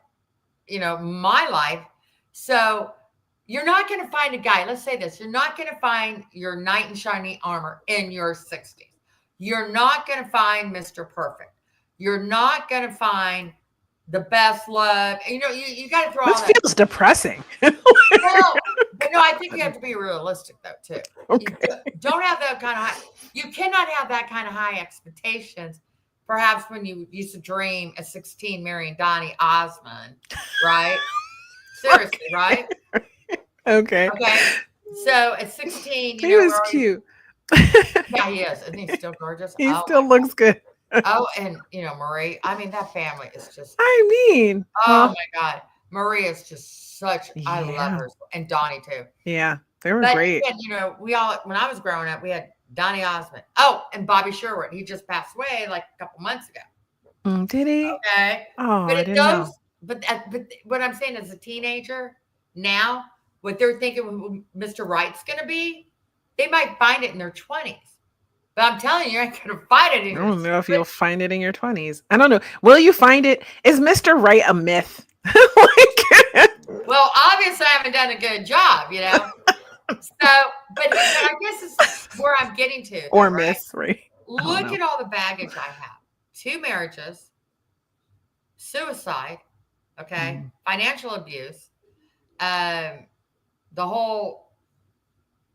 my life. So you're not going to find a guy. Let's say this. You're not going to find your knight in shiny armor in your 60s. You're not going to find Mr. Perfect. You're not going to find the best love. You got to throw this all that. Feels depressing. Well, but no, I think you have to be realistic though too. Okay. You don't have that kind of high. You cannot have that kind of high expectations. Perhaps when you used to dream at 16 marrying Donny Osmond, right? Seriously, right? Okay. So at 16, he was cute. Yeah, he is. Isn't he still gorgeous? He still looks good. Oh, and Marie. I mean, that family is just. Oh my God, Marie is just such. I love her, and Donnie too. Yeah, they were great. Again, we all, when I was growing up, we had Donny Osmond. Oh, and Bobby Sherwood. He just passed away like a couple months ago. Did he? Okay. Oh, I didn't know. But what I'm saying as a teenager now, what they're thinking Mr. Right's going to be, they might find it in their 20s. But I'm telling you, you're not going to find it in your 20s. I don't know if you'll find it in your 20s. I don't know. Will you find it? Is Mr. Right a myth? Well, obviously, I haven't done a good job, So, but I guess it's where I'm getting to. Or myth, right? Look at all the baggage I have. 2 marriages, suicide, okay, financial abuse, the whole,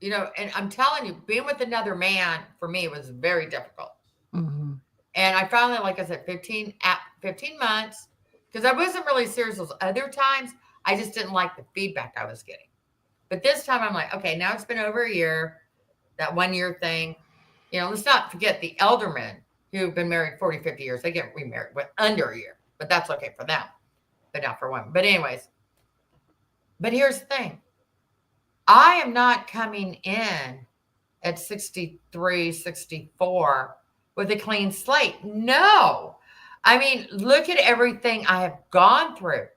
and I'm telling you, being with another man for me was very difficult. Mm-hmm. And I finally, like I said, 15 months, because I wasn't really serious those other times. I just didn't like the feedback I was getting. But this time I'm like, okay, now it's been over a year, that 1 year thing. Let's not forget the elder men who've been married 40, 50 years. They get remarried with under a year, but that's okay for them, but not for women. But anyways, but here's the thing. I am not coming in at 63, 64 with a clean slate. No. I mean, look at everything I have gone through,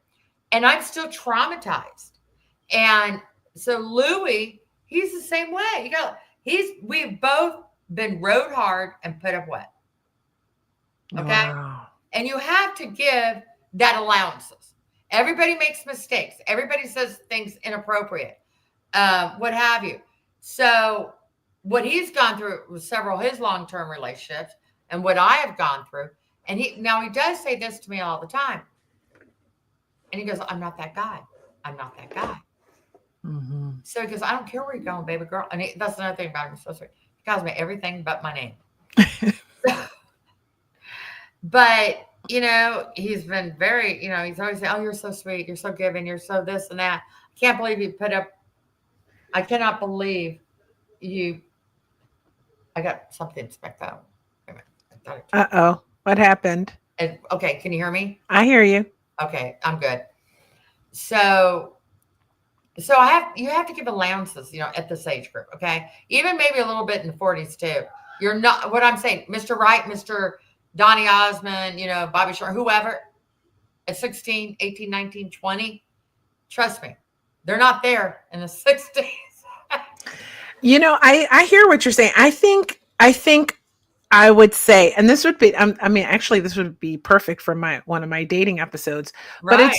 and I'm still traumatized. And so Louis, he's the same way. We've both been rode hard and put up with. Okay. Wow. And you have to give that allowances. Everybody makes mistakes. Everybody says things inappropriate, what have you. So what he's gone through with several of his long-term relationships and what I have gone through. And he does say this to me all the time. And he goes, I'm not that guy. I'm not that guy. Mm-hmm. So he goes, I don't care where you're going, baby girl. And that's another thing about him. So sweet. He calls me everything but my name. But, he's been very, he's always saying, oh, you're so sweet. You're so giving. You're so this and that. I cannot believe you. I got something stuck out. Wait a minute. I thought it turned. Uh-oh. What happened? Okay. Can you hear me? I hear you. Okay. I'm good. So you have to give allowances, at this age group. Okay. Even maybe a little bit in the 40s too. You're not, what I'm saying, Mr. Wright, Mr. Donny Osmond, Bobby Shore, whoever, at 16, 18, 19, 20, trust me, they're not there in the 60s. I hear what you're saying. I think I would say, and this would be, I mean, actually, this would be perfect for one of my dating episodes. But Right.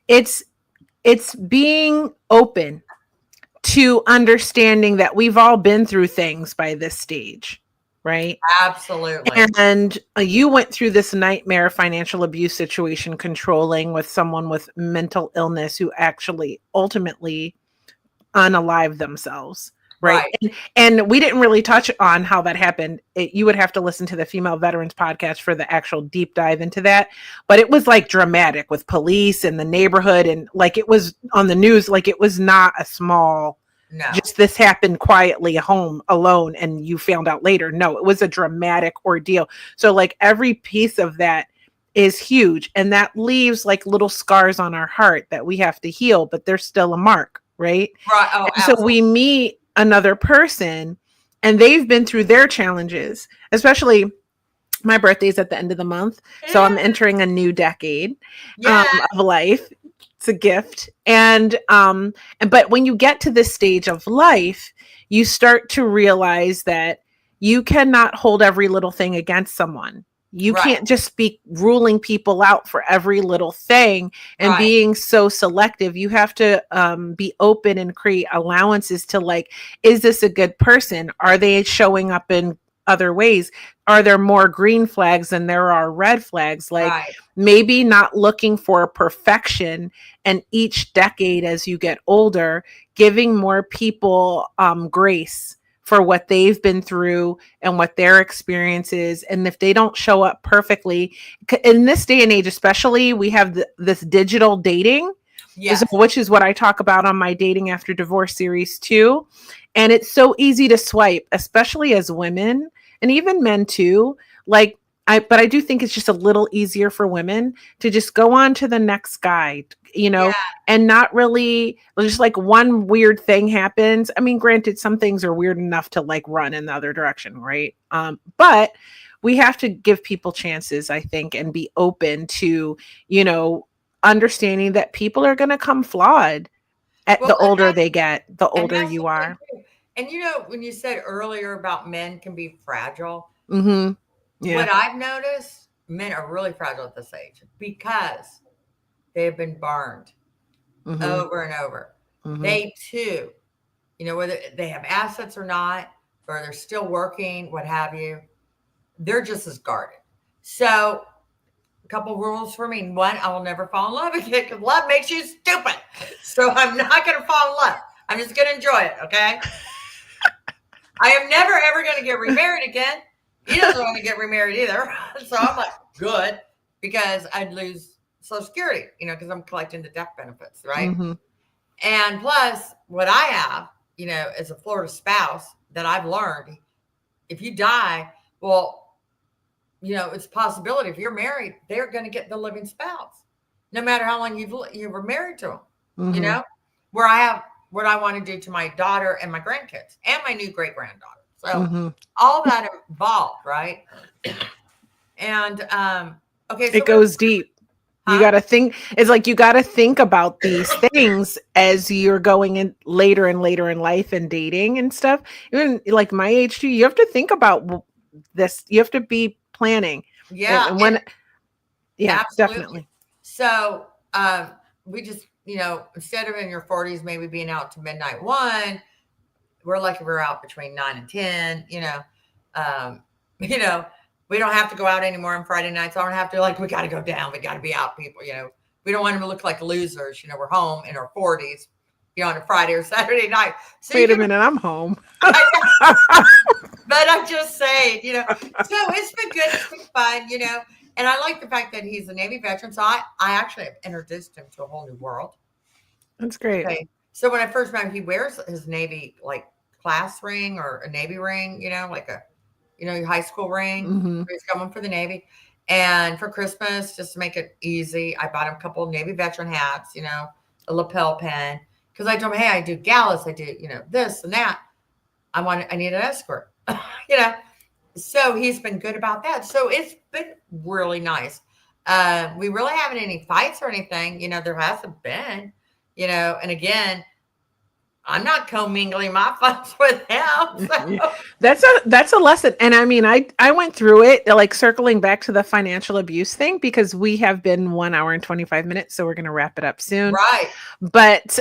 it's being open to understanding that we've all been through things by this stage, right? Absolutely. And you went through this nightmare financial abuse situation, controlling with someone with mental illness who actually ultimately unalive themselves. Right. Right. And we didn't really touch on how that happened. You would have to listen to the Female Veterans podcast for the actual deep dive into that. But it was like dramatic with police and the neighborhood. And like it was on the news, like it was not a small, No. just this happened quietly at home alone and you found out later. No, it was a dramatic ordeal. So like every piece of that is huge. And that leaves like little scars on our heart that we have to heal, but there's still a mark, right? Right. Oh, And so we meet another person and they've been through their challenges, especially my birthday's at the end of the month. So I'm entering a new decade yeah. of life. It's a gift. But when you get to this stage of life, you start to realize that you cannot hold every little thing against someone. You Right. can't just be ruling people out for every little thing and Right. being so selective. You have to be open and create allowances to like, is this a good person? Are they showing up in other ways? Are there more green flags than there are red flags? Like Right. maybe not looking for perfection, and each decade as you get older, giving more people grace for what they've been through and what their experience is. And if they don't show up perfectly in this day and age, especially, we have this digital dating, Yes. which is what I talk about on my Dating After Divorce series too. And it's so easy to swipe, especially as women and even men too. Like, but I do think it's just a little easier for women to just go on to the next guy, Yeah. and not really just like one weird thing happens. I mean, granted, some things are weird enough to like run in the other direction, right? But we have to give people chances, I think, and be open to, understanding that people are going to come flawed at the Well, and older they get, the older that's the you thing are. too. And when you said earlier about men can be fragile, Mm-hmm. Yeah. what I've noticed, men are really fragile at this age because they have been burned Mm-hmm. over and over. Mm-hmm. They too, whether they have assets or not, or they're still working, what have you, they're just as guarded. So, a couple rules for me. One, I will never fall in love again because love makes you stupid. So, I'm not going to fall in love. I'm just going to enjoy it, okay? I am never, ever going to get remarried again. He doesn't want to get remarried either. So, I'm like, good, because I'd lose Social Security, because I'm collecting the death benefits, right? Mm-hmm. And plus, what I have, as a Florida spouse that I've learned, if you die, well, it's a possibility. If you're married, they're going to get the living spouse, no matter how long you were married to them. Mm-hmm. Where I have what I want to do to my daughter and my grandkids and my new great granddaughter. So Mm-hmm. all that involved, right? And okay, so It goes deep. You Huh? got to think, it's like you got to think about these things as you're going in later and later in life and dating and stuff. Even like my age too, you have to think about this. You have to be planning. Yeah, And and when, yeah, absolutely. definitely. So we just, instead of in your 40s, maybe being out to midnight one, we're lucky we're out between 9 and 10. Um, you know, we don't have to go out anymore on Friday nights. I don't have to like we got to go down. We got to be out, people. We don't want them to look like losers. We're home in our 40s, on a Friday or Saturday night. So you Wait a give. minute, I'm home. I But I'm just saying, so it's been good. It's been fun, and I like the fact that he's a Navy veteran. So I actually have introduced him to a whole new world. That's great. Okay. So when I first met him, he wears his Navy like class ring or a Navy ring, like your high school ring. Hmm. He's got one for the Navy. And for Christmas, just to make it easy, I bought him a couple of Navy veteran hats, a lapel pin. Because I told him, hey, I do galas, I do, this and that. I need an escort, you know. So he's been good about that. So it's been really nice. We really haven't any fights or anything. There hasn't been. And again, I'm not commingling my funds with him. So That's a lesson. And I mean, I went through it, like circling back to the financial abuse thing, because we have been 1 hour and 25 minutes, so we're going to wrap it up soon. right. But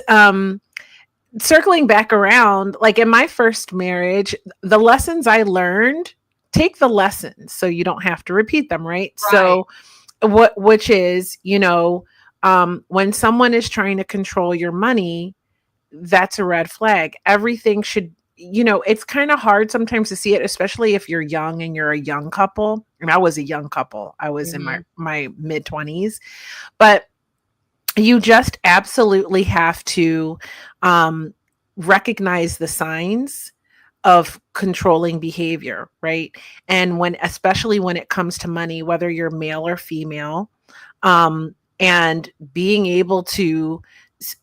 circling back around, like in my first marriage, the lessons I learned, take the lessons so you don't have to repeat them, right? Right. So which is, when someone is trying to control your money, that's a red flag. Everything should, it's kind of hard sometimes to see it, especially if you're young and you're a young couple. And I was a young couple. I was in Hmm. my mid 20s, but you just absolutely have to um, recognize the signs of controlling behavior, right? And especially when it comes to money, whether you're male or female, and being able to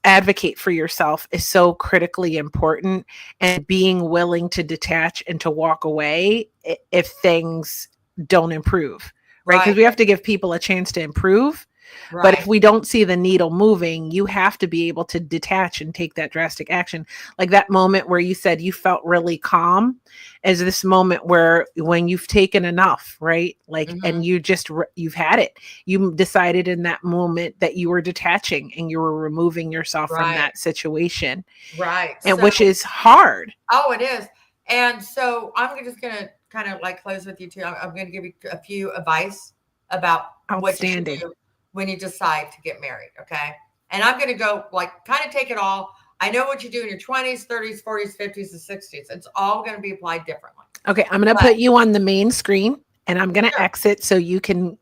advocate for yourself is so critically important, and being willing to detach and to walk away if things don't improve, right? Because Right. we have to give people a chance to improve, but if Right. we don't see the needle moving, you have to be able to detach and take that drastic action. Like that moment where you said you felt really calm is this moment where when you've taken enough, right? Like, Hmm. and you've had it. You decided in that moment that you were detaching and you were removing yourself from Right. that situation, Right. and So, which is hard. oh, it is. And so I'm just going to kind of like close with you too. I'm going to give you a few advice about what you should Outstanding. do when you decide to get married. Okay. And I'm going to go like kind of take it all. I know what you do in your 20s, 30s, 40s, 50s, and 60s. It's all going to be applied differently. Okay, I'm going to But put you on the main screen, and I'm going to sure. exit so you can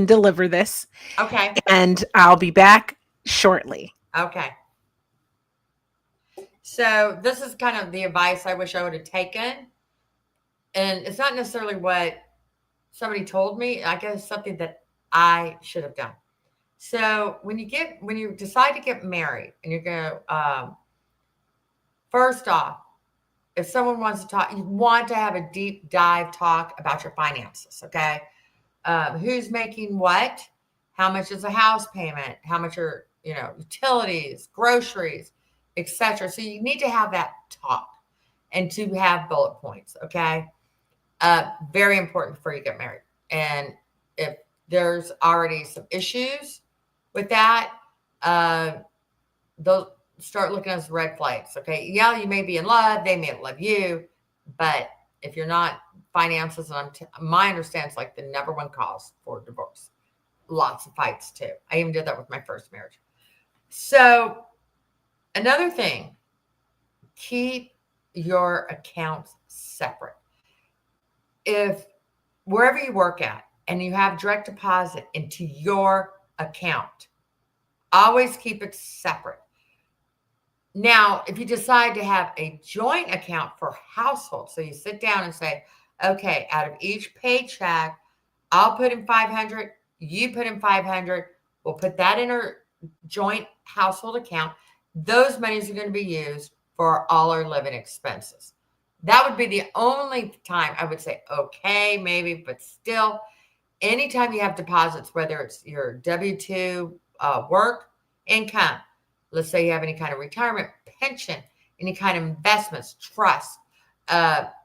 deliver this, Okay. and I'll be back shortly. Okay. So this is kind of the advice I wish I would have taken. And it's not necessarily what somebody told me. I guess something that I should have done. So when you decide to get married and you go, first off, if someone wants to talk, you want to have a deep dive talk about your finances. Okay, who's making what? How much is a house payment? How much are utilities, groceries, etc. So you need to have that talk and to have bullet points. Okay, very important before you get married. And if there's already some issues with that, uh, they'll start looking at as red flags. Okay. Yeah, you may be in love. They may love you. But if you're not, finances, and my understanding is like the number one cause for divorce. Lots of fights too. I even did that with my first marriage. So another thing, keep your accounts separate. If wherever you work at and you have direct deposit into your account, always keep it separate. Now, if you decide to have a joint account for household, so you sit down and say, okay, out of each paycheck, I'll put in 500, you put in 500, we'll put that in our joint household account. Those monies are going to be used for all our living expenses. That would be the only time I would say, okay, maybe, but still, anytime you have deposits, whether it's your W-2 work income, let's say you have any kind of retirement, pension, any kind of investments, trust,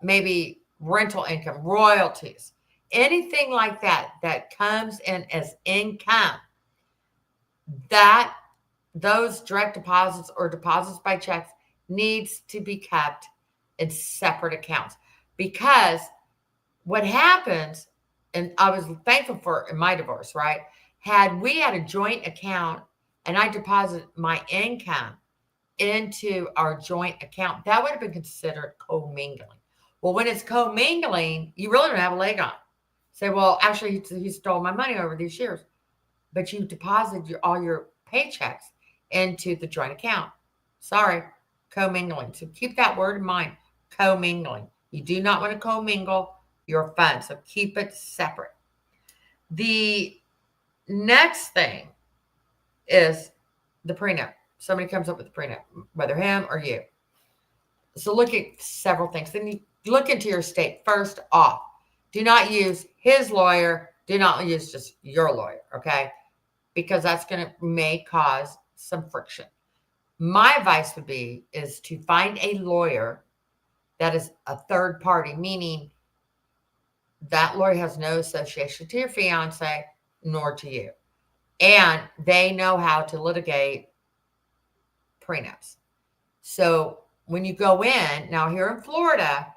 maybe rental income, royalties, anything like that that comes in as income, that those direct deposits or deposits by checks needs to be kept in separate accounts. Because what happens, and I was thankful for in my divorce, right? Had we had a joint account and I deposit my income into our joint account, that would have been considered commingling. Well, when it's commingling, you really don't have a leg on. Say, well, actually, he stole my money over these years, but you deposited all your paychecks into the joint account. Sorry, commingling. So keep that word in mind, commingling. You do not want to commingle your funds, so keep it separate. The next thing is the prenup. Somebody comes up with a prenup, whether him or you. So look at several things. Then you look into your state first off. Do not use his lawyer. Do not use just your lawyer, okay? Because that's going to may cause some friction. My advice would be is to find a lawyer that is a third party, meaning that lawyer has no association to your fiance nor to you. And they know how to litigate prenups. So when you go in, now here in Florida,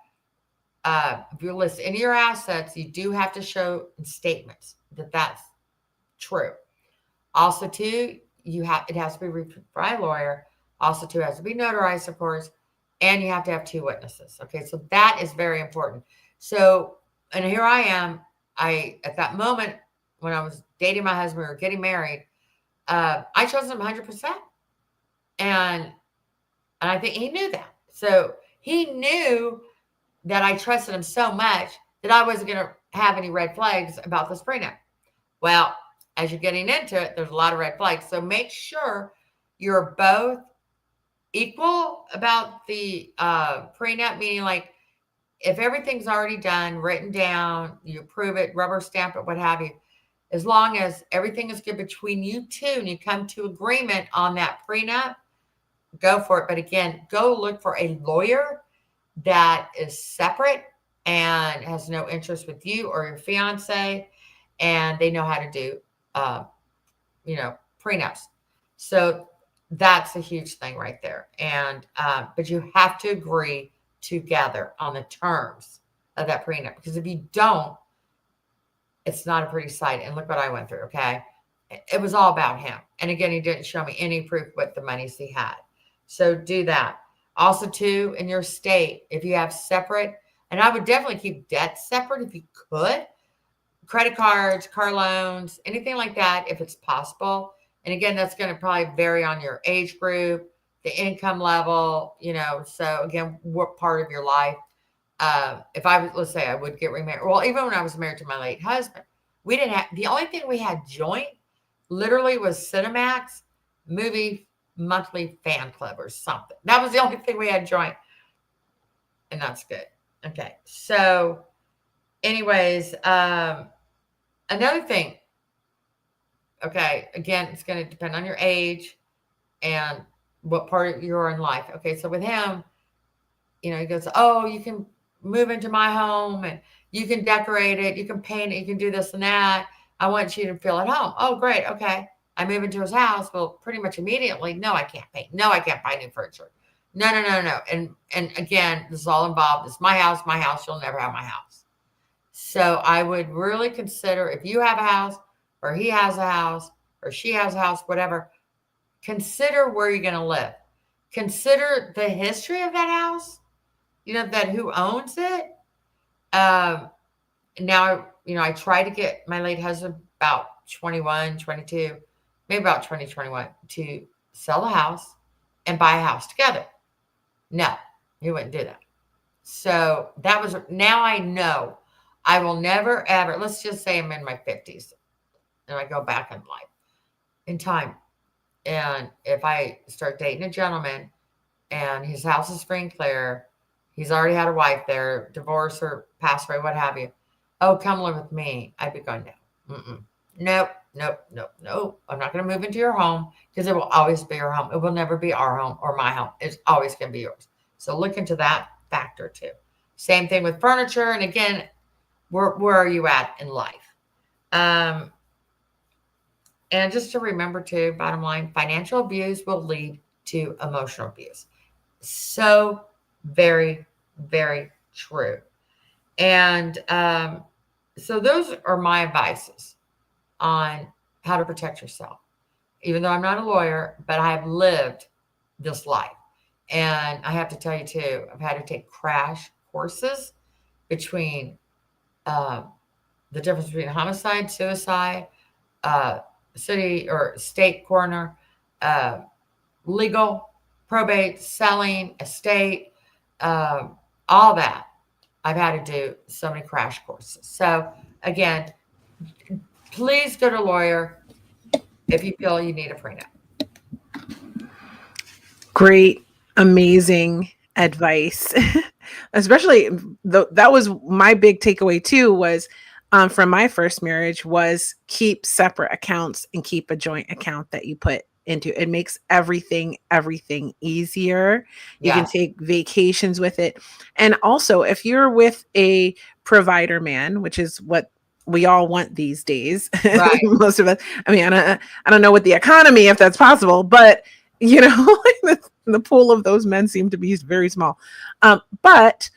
if you list any of your assets, you do have to show in statements that that's true. Also, too, it has to be reviewed by a lawyer. Also, too, it has to be notarized, of course, and you have to have 2 witnesses. Okay, so that is very important. So, and here I am. At that moment when I was dating my husband or getting married, I chose him 100%, and I think he knew that. So he knew that I trusted him so much that I wasn't going to have any red flags about this prenup. Well, as you're getting into it, there's a lot of red flags. So make sure you're both equal about the prenup, meaning like if everything's already done, written down, you approve it, rubber stamp it, what have you, as long as everything is good between you two and you come to agreement on that prenup, go for it. But again, go look for a lawyer that is separate and has no interest with you or your fiance, and they know how to do, prenups. So that's a huge thing right there. And but you have to agree together on the terms of that prenup, because if you don't, it's not a pretty sight. And look what I went through. Okay, it was all about him. And again, he didn't show me any proof what the monies he had. So do that. Also, too, in your state, if you have separate, and I would definitely keep debt separate if you could, credit cards, car loans, anything like that, if it's possible. And again, that's going to probably vary on your age group, the income level, so again, what part of your life. If I was, let's say I would get remarried. Well, even when I was married to my late husband, we didn't have, the only thing we had joint literally was Cinemax movie monthly fan club or something. That was the only thing we had joint. And that's good. Okay. So anyways, another thing, okay, again, it's going to depend on your age and what part you're in life. Okay, so with him, he goes, oh, you can move into my home and you can decorate it, you can paint it, you can do this and that. I want you to feel at home. Oh, great. Okay. I move into his house. Well, pretty much immediately, no, I can't paint. No, I can't buy new furniture. No. And again, this is all involved. It's my house, you'll never have my house. So I would really consider, if you have a house or he has a house or she has a house, whatever, consider where you're going to live. Consider the history of that house, that who owns it. Now, I try to get my late husband about 21, 22, maybe about 2021 to sell the house and buy a house together. No, he wouldn't do that. So now I know I will never, ever, let's just say I'm in my 50s and I go back in time. And if I start dating a gentleman and his house is free and clear, he's already had a wife there, divorced or passed away, what have you. Oh, come live with me. I'd be going, no, Mm-mm. Nope, nope, nope, nope. I'm not going to move into your home because it will always be your home. It will never be our home or my home. It's always going to be yours. So look into that factor too. Same thing with furniture. And again, where are you at in life? Um, and just to remember too, bottom line, financial abuse will lead to emotional abuse. So very, very true. And so those are my advices on how to protect yourself. Even though I'm not a lawyer, but I have lived this life. And I have to tell you too, I've had to take crash courses between uh, the difference between homicide, suicide, uh, city or state coroner, uh, legal, probate, selling, estate, all that. I've had to do so many crash courses. So again, please go to a lawyer if you feel you need a prenup. Great, amazing advice. Especially that was my big takeaway too was from my first marriage was keep separate accounts and keep a joint account that you put into. It makes everything easier. You can Yes, take vacations with it. And also if you're with a provider man, which is what we all want these days, right. most of us. I mean, I don't know what the economy if that's possible, but you know, the pool of those men seem to be very small. But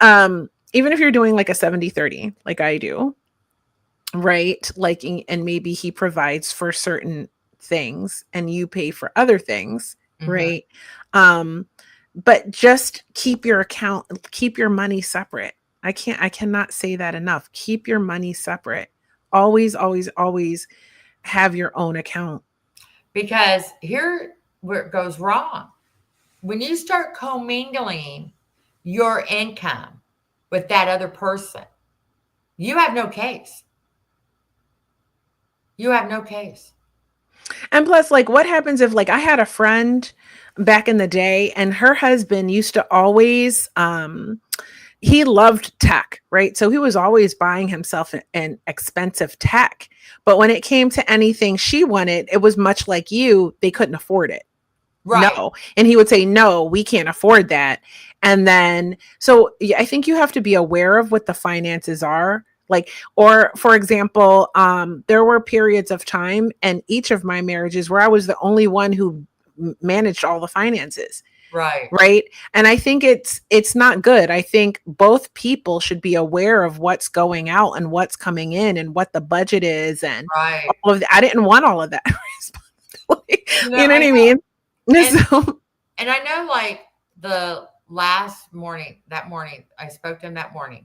even if you're doing like a 70-30, like I do, right? Like, and maybe he provides for certain things and you pay for other things, Hmm. right? Um, but just keep your money separate. I cannot say that enough. Keep your money separate. Always have your own account. Because here where it goes wrong. When you start commingling your income with that other person, you have no case. You have no case. And plus, like, what happens if, like, I had a friend back in the day and her husband used to always, he loved tech, right? So he was always buying himself an expensive tech. But when it came to anything she wanted, it was much like you, they couldn't afford it. Right. No. And he would say, no, we can't afford that. And then, so yeah, I think you have to be aware of what the finances are. Like, or for example, there were periods of time in each of my marriages where I was the only one who managed all the finances, Right. right? And I think it's not good. I think both people should be aware of what's going out and what's coming in and what the budget is and Right. all of that. I didn't want all of that responsibility. You know, You know I what I know. mean? And So and I know like the last morning, that morning, I spoke to him that morning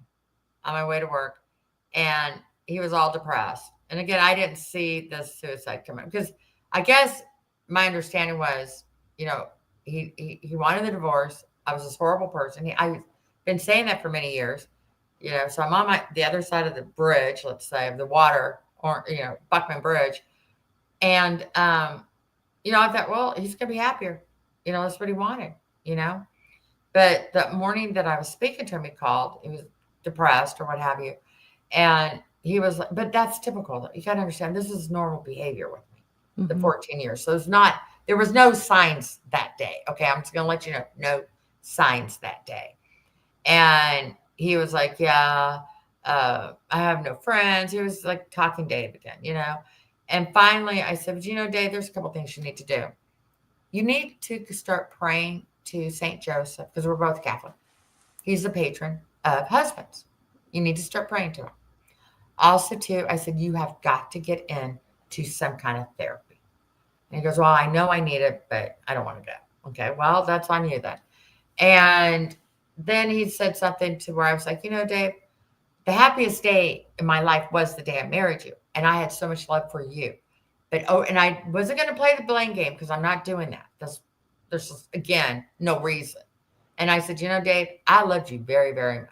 on my way to work and he was all depressed. And again, I didn't see the suicide come up because I guess my understanding was, you know, he wanted the divorce. I was this horrible person. I've been saying that for many years, you know. So I'm on the other side of the bridge, let's say, of the water, or Buckman Bridge, and I thought, well, he's gonna be happier. That's what he wanted. You know, but the morning that I was speaking to him, he called. He was depressed or what have you, and he was like, but that's typical. You got to understand, this is normal behavior with me, the mhm. 14 years. So there was no signs that day. Okay, I'm just going to let you know, no signs that day. And he was like, yeah, I have no friends. He was like talking Dave again. And finally I said, but Dave, there's a couple things you need to do. You need to start praying to St. Joseph because we're both Catholic. He's the patron of husbands. You need to start praying to him. Also, too, I said, you have got to get into some kind of therapy. And he goes, well, I know I need it, but I don't want to go. Okay, well, that's on you then. And then he said something to where I was like, Dave, the happiest day in my life was the day I married you. And I had so much love for you. And I wasn't going to play the blame game because I'm not doing that. There's just, again, no reason. And I said, Dave, I loved you very, very much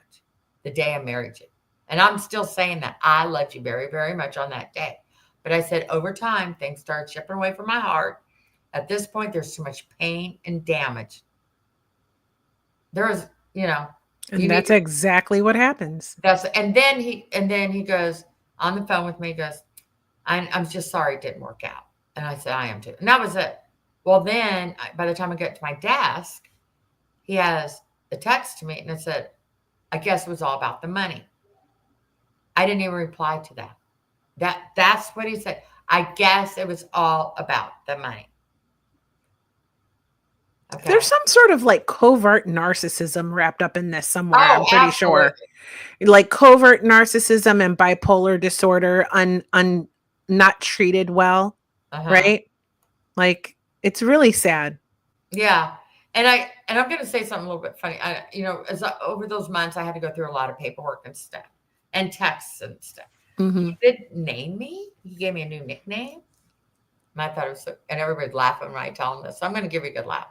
the day I married you. And I'm still saying that I loved you very, very much on that day. But I said, over time, things started chipping away from my heart. At this point, there's too much pain and damage. There is, you And need that's to, exactly what happens. and then he goes on the phone with me, he goes, I'm just sorry it didn't work out. And I said, I am too. And that was it. Well, then by the time I get to my desk, he has a text to me and it said, I guess it was all about the money. I didn't even reply to that. That's what he said. I guess it was all about the money. There's Okay. some sort of like covert narcissism wrapped up in this somewhere, Oh, I'm pretty sure. absolutely. Like covert narcissism and bipolar disorder not treated well, Uh-huh. right? Like it's really sad. Yeah. And I'm gonna say something a little bit funny. Over those months I had to go through a lot of paperwork and stuff and texts and stuff. He Mhm. did name me. He gave me a new nickname. And I thought it was so, and everybody's laughing when I tell them this. So I'm gonna give you a good laugh.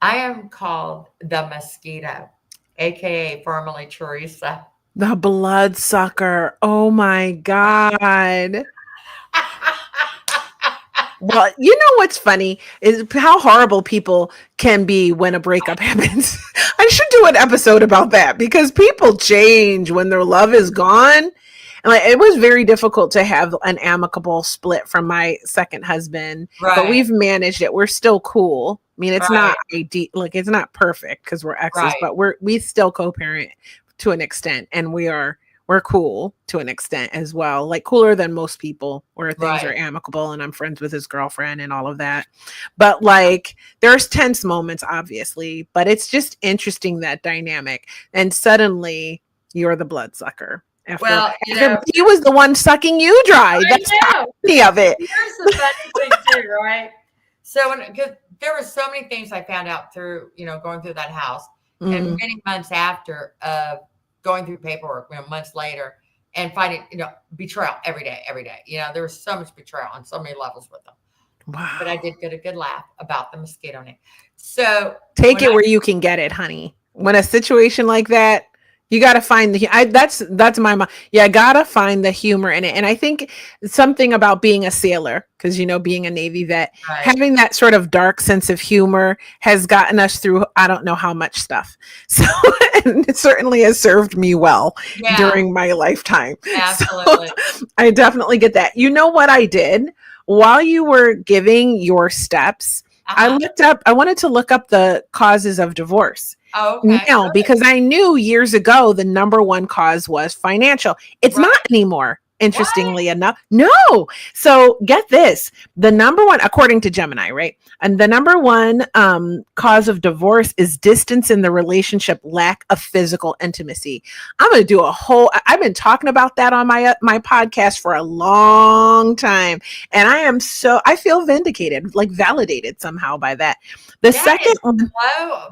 I am called the mosquito, aka formerly Teresa. The bloodsucker. Oh my god. Well, you know what's funny is how horrible people can be when a breakup happens. I should do an episode about that because people change when their love is gone. And like it was very difficult to have an amicable split from my second husband, but Right, we've managed it. We're still cool. I mean, it's not right, ideal, like it's not perfect because we're exes, right, but we still co-parent to an extent, and we're cool to an extent as well, like cooler than most people where things are right. amicable and I'm friends with his girlfriend and all of that. But like there's tense moments, obviously, but it's just interesting that dynamic. And suddenly you're the bloodsucker. Well, He was the one sucking you dry. I That's the know. irony of it. Here's the funny thing too, right? So, because there were so many things I found out through, going through that house, and Mm, many months after of going through paperwork, months later, and finding, betrayal every day, every day. There was so much betrayal on so many levels with them. But I wow. did get a good laugh about the mosquito name. So Take when it I where you can get it, honey. When a situation like that, you got to find that's my mom. Yeah, gotta find the humor in it. And I think something about being a sailor, because being a Navy vet, right, having that sort of dark sense of humor has gotten us through I don't know how much stuff. So and it certainly has served me well yeah, during my lifetime. So absolutely, I definitely get that. You know what I did while you were giving your steps? uh-huh. I wanted to look up the causes of divorce Oh, okay, now good, because I knew years ago the number one cause was financial. It's not right, anymore. what? Interestingly enough, no. So get this: the number one, according to Gemini, right, and the number one cause of divorce is distance in the relationship, lack of physical intimacy. I'm going to do a whole. I've been talking about that on my podcast for a long time, and I feel vindicated, like validated somehow by that. The That second is one,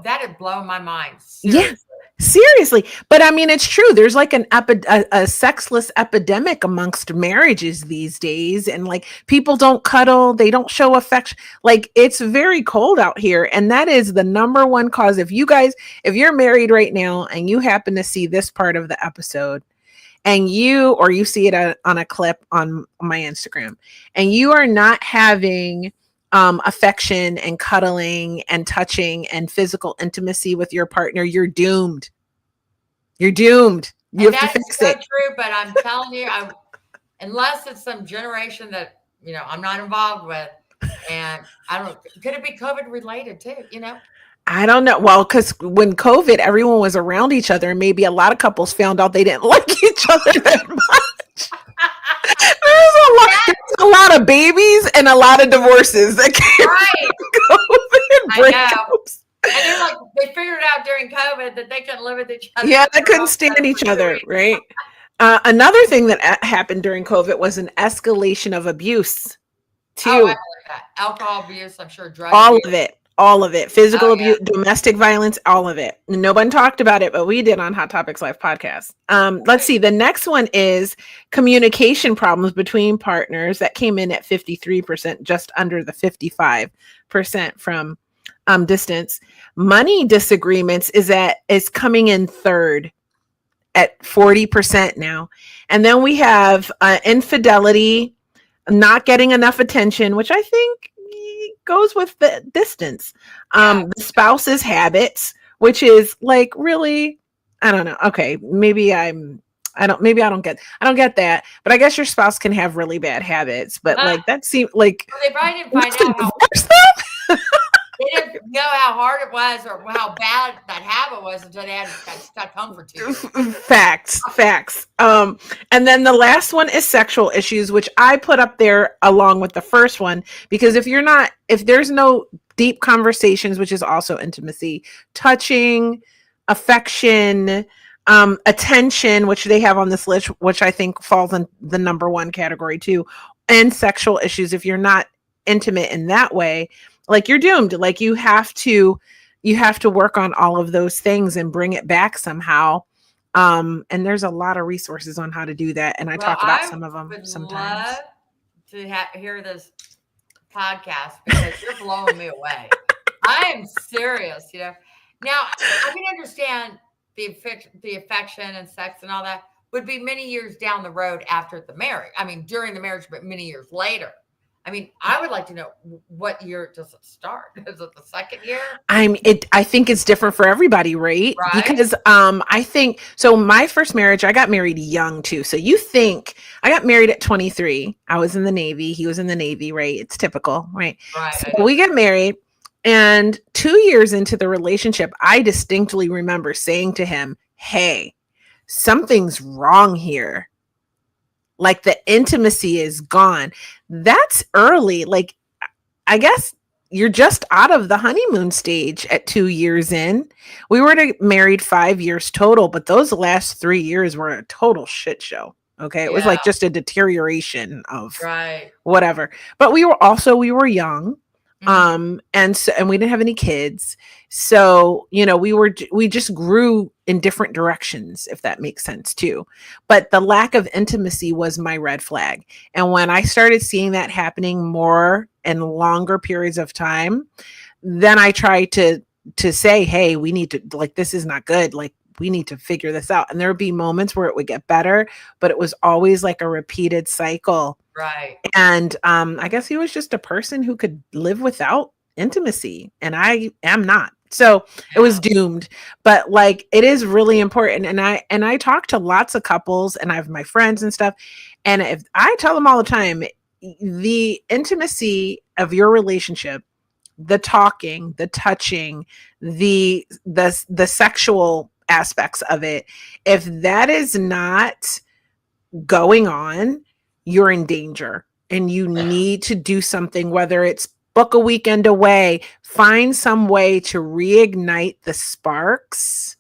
that is blowing my mind, yeah, seriously. seriously. But I mean, it's true. There's like a sexless epidemic amongst marriages these days. And like people don't cuddle, they don't show affection. Like it's very cold out here. And that is the number one cause. If you're married right now and you happen to see this part of the episode, and you see it on a clip on my Instagram, and you are not having affection and cuddling and touching and physical intimacy with your partner, you're doomed. You're doomed. You And have to that is fix so it. true, but I'm telling you, unless it's some generation that, I'm not involved with, and I don't could it be COVID related too, I don't know. Well, because when COVID, everyone was around each other, and maybe a lot of couples found out they didn't like each other that much. That There's a lot of babies and a lot of divorces that came right, from COVID I know. breakups. And they're like, they figured out during COVID that they couldn't live with each other Yeah, because they they were couldn't all stand together each for 2 other, weeks. right? Another thing that happened during COVID was an escalation of abuse, Oh, I too. believe that. Alcohol abuse, I'm sure drug All abuse. of it. All of it. Physical Oh yeah. abuse, domestic violence, all of it. No one talked about it, but we did on Hot Topics Live podcast. Let's Right. see. The next one is communication problems between partners that came in at 53%, just under the 55% from distance. Money disagreements is coming in third at 40% now. And then we have infidelity, not getting enough attention, which I think goes with the distance. Yeah. The spouse's habits, which is like really, I don't know. Okay, maybe I don't get that. But I guess your spouse can have really bad habits. But Well, like that seemed like they probably didn't find what's the out how divorce though? they didn't know how hard it was or how bad that habit was until they had got stuck home for 2 years. Facts. And then the last one is sexual issues, which I put up there along with the first one because if there's no deep conversations, which is also intimacy, touching, affection, attention, which they have on this list, which I think falls in the number one category too, and sexual issues. If you're not intimate in that way, like you're doomed. Like you have to work on all of those things and bring it back somehow. And there's a lot of resources on how to do that. And I Well, talk about I some of them would love sometimes. to hear this podcast because you're blowing me away. I am serious, you know. Now, I can understand the affection and sex and all that would be many years down the road after the marriage. I mean, during the marriage, but many years later. I mean, I would like to know what year does it start? Is it the second year? I think it's different for everybody, right? Right? Because I think so my first marriage, I got married young too. So you think I got married at 23. I was in the Navy, he was in the Navy, right? It's typical, right? Right. So I know. we get married, and 2 years into the relationship, I distinctly remember saying to him, "Hey, something's wrong here. Like the intimacy is gone." That's early. Like I guess you're just out of the honeymoon stage at 2 years in. We were married 5 years total, but those last 3 years were a total shit show. Okay. It was Yeah. like just a deterioration of Right. whatever. But we were young. Hmm. And we didn't have any kids. So, we just grew in different directions, if that makes sense too. But the lack of intimacy was my red flag. And when I started seeing that happening more and longer periods of time, then I tried to say, hey, we need to, like, this is not good. Like, we need to figure this out. And there would be moments where it would get better, but it was always like a repeated cycle. Right. And I guess he was just a person who could live without intimacy, and I am not. So it was Yeah. doomed. But like it is really important. And I talk to lots of couples, and I have my friends and stuff. And if I tell them all the time, the intimacy of your relationship, the talking, the touching, the sexual aspects of it, if that is not going on, you're in danger and you need to do something, whether it's book a weekend away, find some way to reignite the sparks,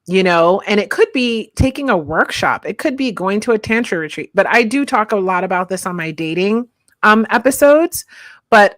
and it could be taking a workshop. It could be going to a tantra retreat. But I do talk a lot about this on my dating episodes. But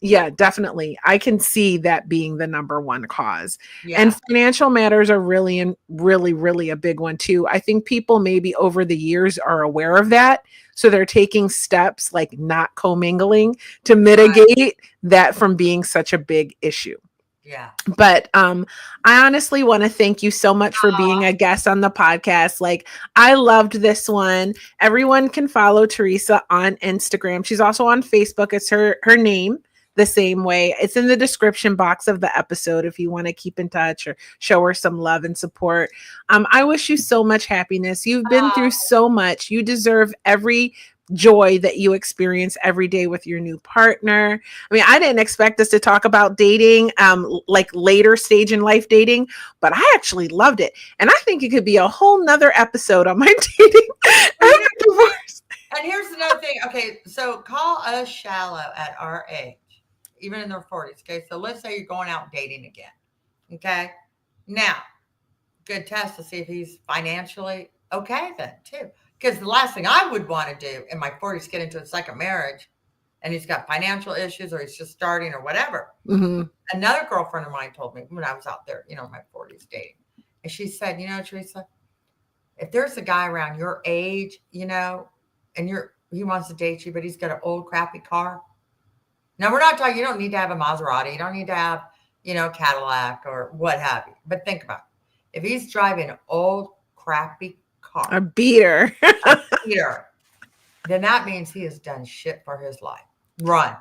yeah, definitely. I can see that being the number one cause. And Yeah. financial matters are really and really, really a big one too. I think people maybe over the years are aware of that. So they're taking steps like not commingling to Right. mitigate that from being such a big issue. Yeah. But I honestly want to thank you so much for being a Aw. guest on the podcast. Like, I loved this one. Everyone can follow Theresa on Instagram. She's also on Facebook. It's her name the same way. It's in the description box of the episode if you want to keep in touch or show her some love and support. I wish you so much happiness. You've been through Aw. so much. You deserve every joy that you experience every day with your new partner. I mean, I didn't expect us to talk about dating, like later stage in life dating, but I actually loved it. And I think it could be a whole nother episode on my dating Well, and divorce. and here's another thing. Okay, so call us shallow at our age, even in their 40s. Okay, so let's say you're going out dating again. Okay, now good test to see if he's financially okay then too. Because the last thing I would want to do in my 40s get into a second marriage, and he's got financial issues or he's just starting or whatever. Mhm. Another girlfriend of mine told me when I was out there, in my 40s dating, and she said, Teresa, if there's a guy around your age, and he wants to date you, but he's got an old crappy car. Now we're not talking. You don't need to have a Maserati. You don't need to have, Cadillac or what have you. But think about it. If he's driving an old crappy car, A beater. a beater, then that means he has done shit for his life. Run.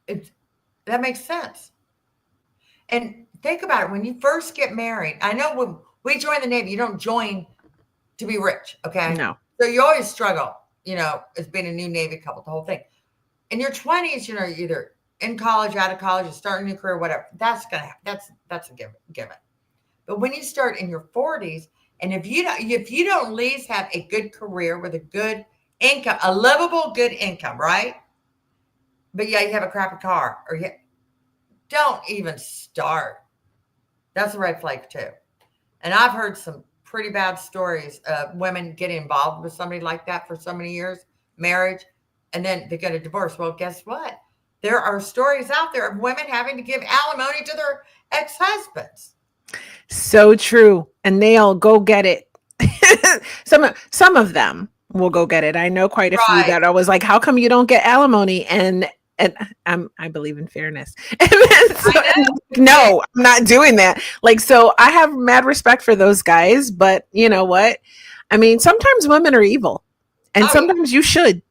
It, that makes sense. And think about it. When you first get married, I know when we join the Navy, you don't join to be rich. Okay. No. So you always struggle, as being a new Navy couple, the whole thing. In your 20s, you're either in college, out of college, you start a new career, whatever. That's going to happen. That's a given. But when you start in your 40s, and if you don't at least have a good career with a good income, a livable good income, right? But yeah, you have a crappy car, or don't even start. That's a red flag too. And I've heard some pretty bad stories of women getting involved with somebody like that for so many years, marriage, and then they get a divorce. Well, guess what? There are stories out there of women having to give alimony to their ex-husbands. So true. And they'll go get it. Some of them will go get it. I know quite a few that I was like, how come you don't get alimony? And I believe in fairness. No, I'm not doing that. Like, so I have mad respect for those guys, but you know what? I mean, sometimes women are evil, and sometimes you should.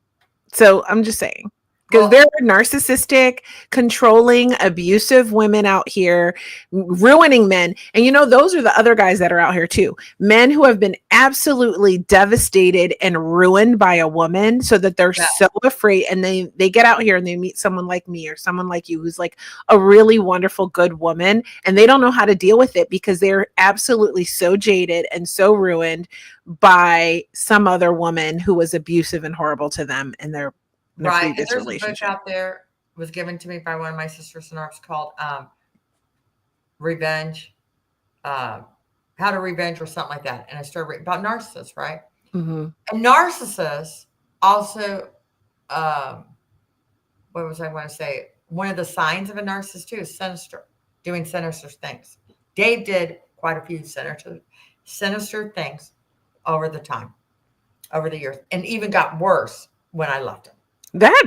So I'm just saying. Because there are narcissistic, controlling, abusive women out here ruining men. And those are the other guys that are out here too. Men who have been absolutely devastated and ruined by a woman so that they're so afraid. And they get out here and they meet someone like me or someone like you who's like a really wonderful, good woman. And they don't know how to deal with it because they're absolutely so jaded and so ruined by some other woman who was abusive and horrible to them in their right. And there's a book out there, was given to me by one of my sisters in arms, called Revenge, How to Revenge, or something like that. And I started reading about narcissists, right? Mm-hmm. And narcissists also, what was I want to say? One of the signs of a narcissist too is sinister, doing sinister things. Dave did quite a few sinister things over the years, and even got worse when I left him. That,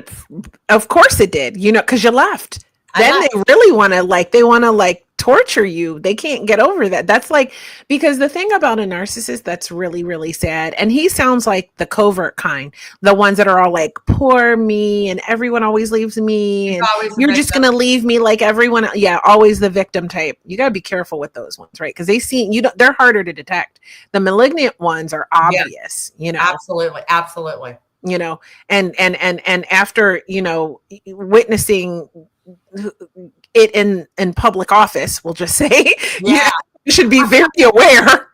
of course it did, because you left. Then they really want to torture you. They can't get over that. That's because the thing about a narcissist that's really, really sad, and he sounds like the covert kind, the ones that are all like, poor me, and everyone always leaves me, and you're just going to leave me like everyone. Yeah, always the victim type. You got to be careful with those ones, right? Because they're harder to detect. The malignant ones are obvious, Absolutely. Absolutely. And after, witnessing it in public office, we'll just say, you should be very aware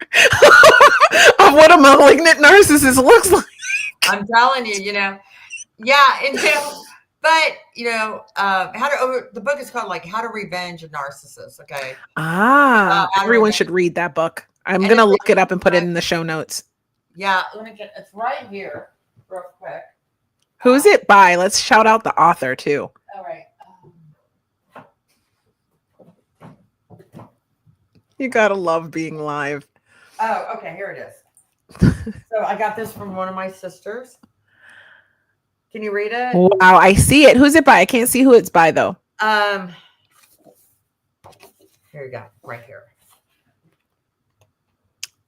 of what a malignant narcissist looks like. I'm telling you, and but the book is called How to Revenge a Narcissist. Okay. Everyone should read that book. I'm going to look it up and put it in the show notes. Yeah. It's right here. Real quick. Who's it by? Let's shout out the author too. All right. You gotta love being live. Oh, okay. Here it is. So I got this from one of my sisters. Can you read it? Wow, I see it. Who's it by? I can't see who it's by though. Here you go. Right here.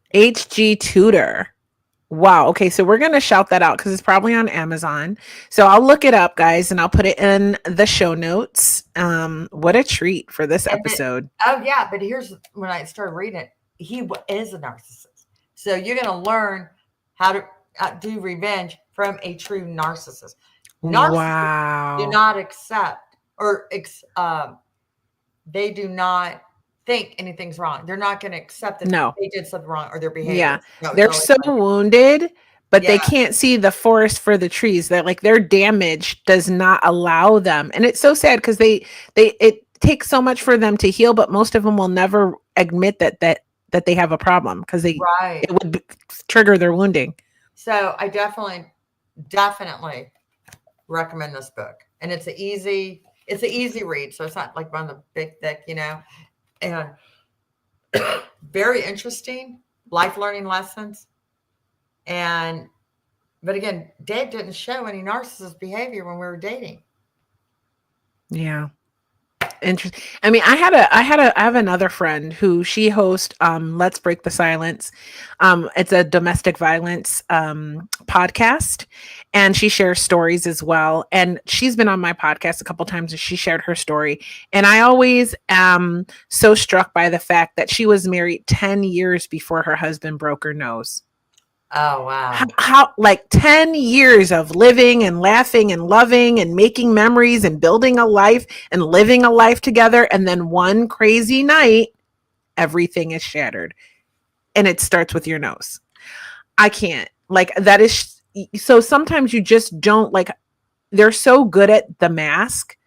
H.G. Tudor. Wow. Okay. So we're going to shout that out because it's probably on Amazon. So I'll look it up, guys, and I'll put it in the show notes. What a treat for this episode. But here's when I started reading it. He is a narcissist. So you're going to learn how to do revenge from a true narcissist. Narcissists do not accept they do not think anything's wrong. They're not going to accept that they did something wrong or their behavior. Yeah, they're so wounded, but they can't see the forest for the trees. That their damage does not allow them, and it's so sad because it takes so much for them to heal, but most of them will never admit that they have a problem because it would trigger their wounding. So I definitely recommend this book, and it's an easy read. So it's not like one of the big thick, and very interesting life learning lessons. But again, Dave didn't show any narcissist behavior when we were dating. Yeah. Interesting. I mean, I have another friend who she hosts Let's Break the Silence. It's a domestic violence podcast, and she shares stories as well. And she's been on my podcast a couple times and she shared her story. And I always am so struck by the fact that she was married 10 years before her husband broke her nose. Oh, wow. How like 10 years of living and laughing and loving and making memories and building a life and living a life together, and then one crazy night everything is shattered, and it starts with your nose. I can't. Like that is so sometimes you just don't like, they're so good at the mask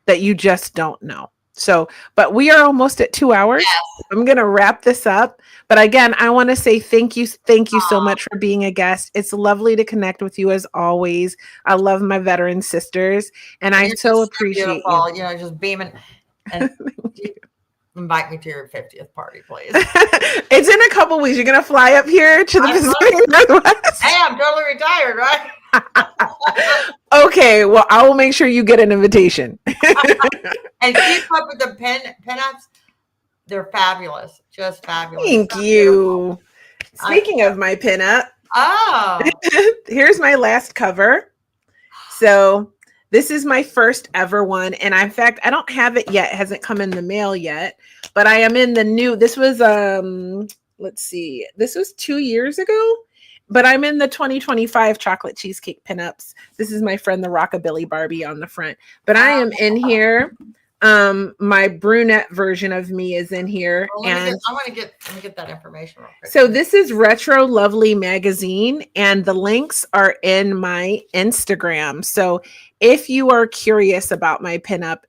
that you just don't know. So, but we are almost at 2 hours. Yes. I'm going to wrap this up. But again, I want to say thank you. Thank you so much for being a guest. It's lovely to connect with you as always. I love my veteran sisters, and And I you're so just so appreciate you. beautiful, just beaming. And you invite me to your 50th party, please. It's in a couple weeks. You're going to fly up here to the I love Pacific it. Northwest. Hey, I'm totally retired, right? Okay, well, I will make sure you get an invitation. And keep up with the pinups. They're fabulous. Just fabulous. Thank So beautiful. you. Speaking of my pinup, Oh, here's my last cover. So this is my first ever one. And in fact, I don't have it yet. It hasn't come in the mail yet. But I am in the new, this was let's see, this was 2 years ago. But I'm in the 2025 chocolate cheesecake pinups. This is my friend the Rockabilly Barbie on the front. But I am in here. My brunette version of me is in here. well, And let me get that information real quick. so this is Retro Lovely Magazine, and the links are in my Instagram. So if you are curious about my pinup,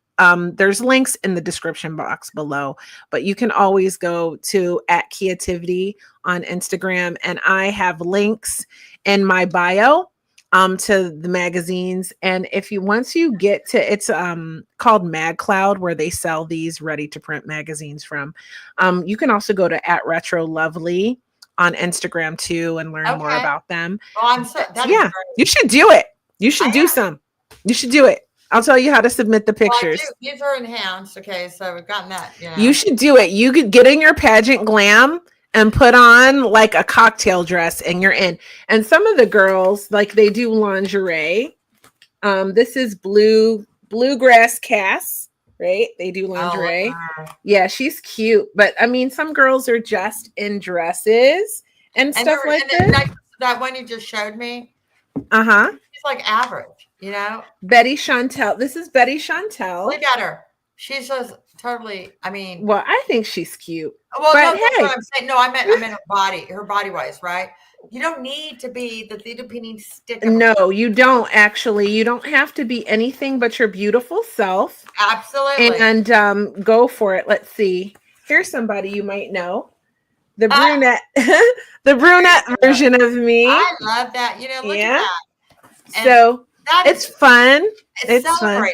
there's links in the description box below, but you can always go to @Creativity on Instagram, and I have links in my bio to the magazines. And if you once you get to, it's called Mag Cloud, where they sell these ready to print magazines from. You can also go to @Retro Lovely on Instagram too and learn more Okay. about them. Well, that is Yeah, great. you should do it. You should I do am. some. You should do it. I'll tell you how to submit the Well, I pictures. do. These are enhanced. Okay, so we've gotten that. You should do it. You could get in your pageant glam and put on like a cocktail dress and you're in. And some of the girls, like they do lingerie. This is Bluegrass Cass, right? They do Oh, look lingerie. at her. Yeah, she's cute. But I mean, some girls are just in dresses and stuff like that. That one you just showed me, Uh-huh. she's like average, you know? Betty Chantel. This is Betty Chantel. Look at her. She's just totally, I mean, Well, I think she's cute. well, But no, that's hey. what I'm saying. No, I meant her body wise, right? You don't need to be the little penny stick. No, you don't actually. You don't have to be anything but your beautiful self. Absolutely. And go for it. Let's see. Here's somebody you might know. The brunette, the brunette version of me. I love that. Look at that. And so it's fun. It's celebrating. Fun.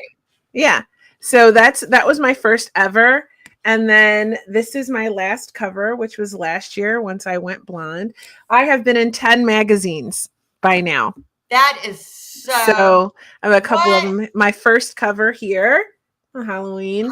Yeah. So that was my first ever. And then this is my last cover, which was last year once I went blonde. I have been in 10 magazines by now. That is so I have a couple of them. My first cover here for Halloween.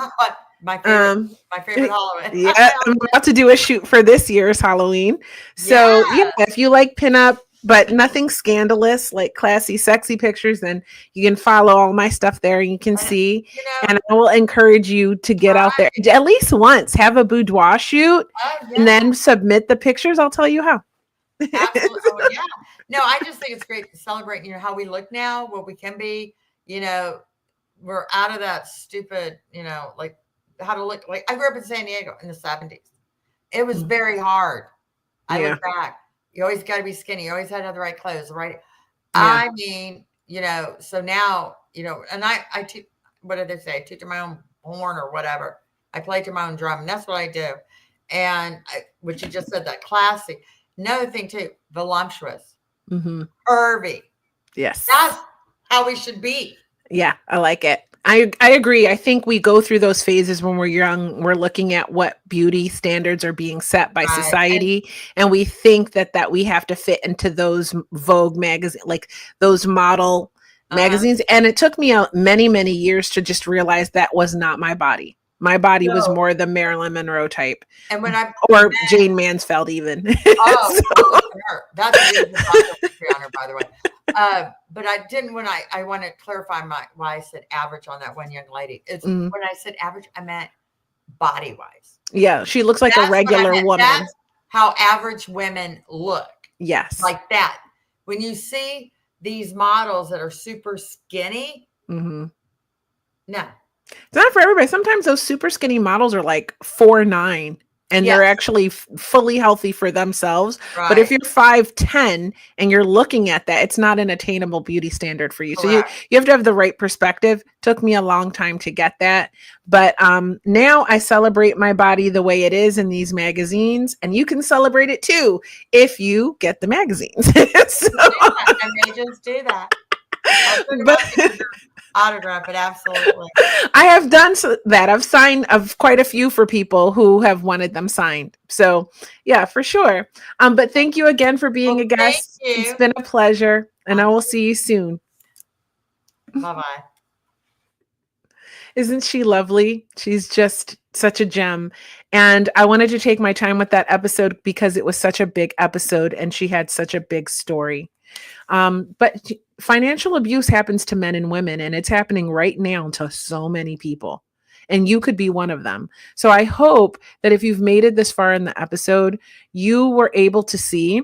My favorite Halloween. Yeah, I'm about to do a shoot for this year's Halloween. So yeah, if you like pinup, but nothing scandalous, like classy, sexy pictures, then you can follow all my stuff there. You can see, and I will encourage you to get out there at least once, have a boudoir shoot, and then submit the pictures. I'll tell you how. Absolutely. Oh, yeah. No, I just think it's great to celebrate, how we look now, what we can be. We're out of that stupid, like how to look. Like I grew up in San Diego in the 70s. It was very hard. I look back. You always got to be skinny. You always had to have the right clothes, right? Yeah. I mean, so now, and I teach, what did they say? I teach to my own horn or whatever. I play to my own drum, and that's what I do. And what you just said, that classy. Another thing too, voluptuous, curvy. Yes. That's how we should be. Yeah, I like it. I agree. I think we go through those phases when we're young. We're looking at what beauty standards are being set by society, and we think that we have to fit into those Vogue magazine, like those model magazines. And it took me many, many years to just realize that was not my body. My body was more the Marilyn Monroe type, and when Jane Mansfield even. Oh, look at her. That's a beautiful picture on her, by the way. But I didn't when I want to clarify why I said average on that one young lady. It's when I said average, I meant body wise. Yeah, she looks like a regular woman. That's how average women look. Yes. like that. When you see these models that are super skinny, Mm-hmm. no. It's not for everybody. Sometimes those super skinny models are like 4'9", and they're Yes, actually fully healthy for themselves. But if right. you're 5'10" and you're looking at that, it's not an attainable beauty standard for you. So you Correct. you have to have the right perspective. Took me a long time to get that, but now I celebrate my body the way it is in these magazines, and you can celebrate it too if you get the magazines. So, Do that. And they just do that. I was thinking but about getting your autograph, but absolutely. I have done that. I've signed of quite a few for people who have wanted them signed. So yeah, for sure. But thank you again for being a Well, thank guest. It's you. been a pleasure, and I will Absolutely. see you soon. Bye bye. Isn't she lovely? She's just such a gem. And I wanted to take my time with that episode because it was such a big episode and she had such a big story. But financial abuse happens to men and women, and it's happening right now to so many people. And you could be one of them. So I hope that if you've made it this far in the episode, you were able to see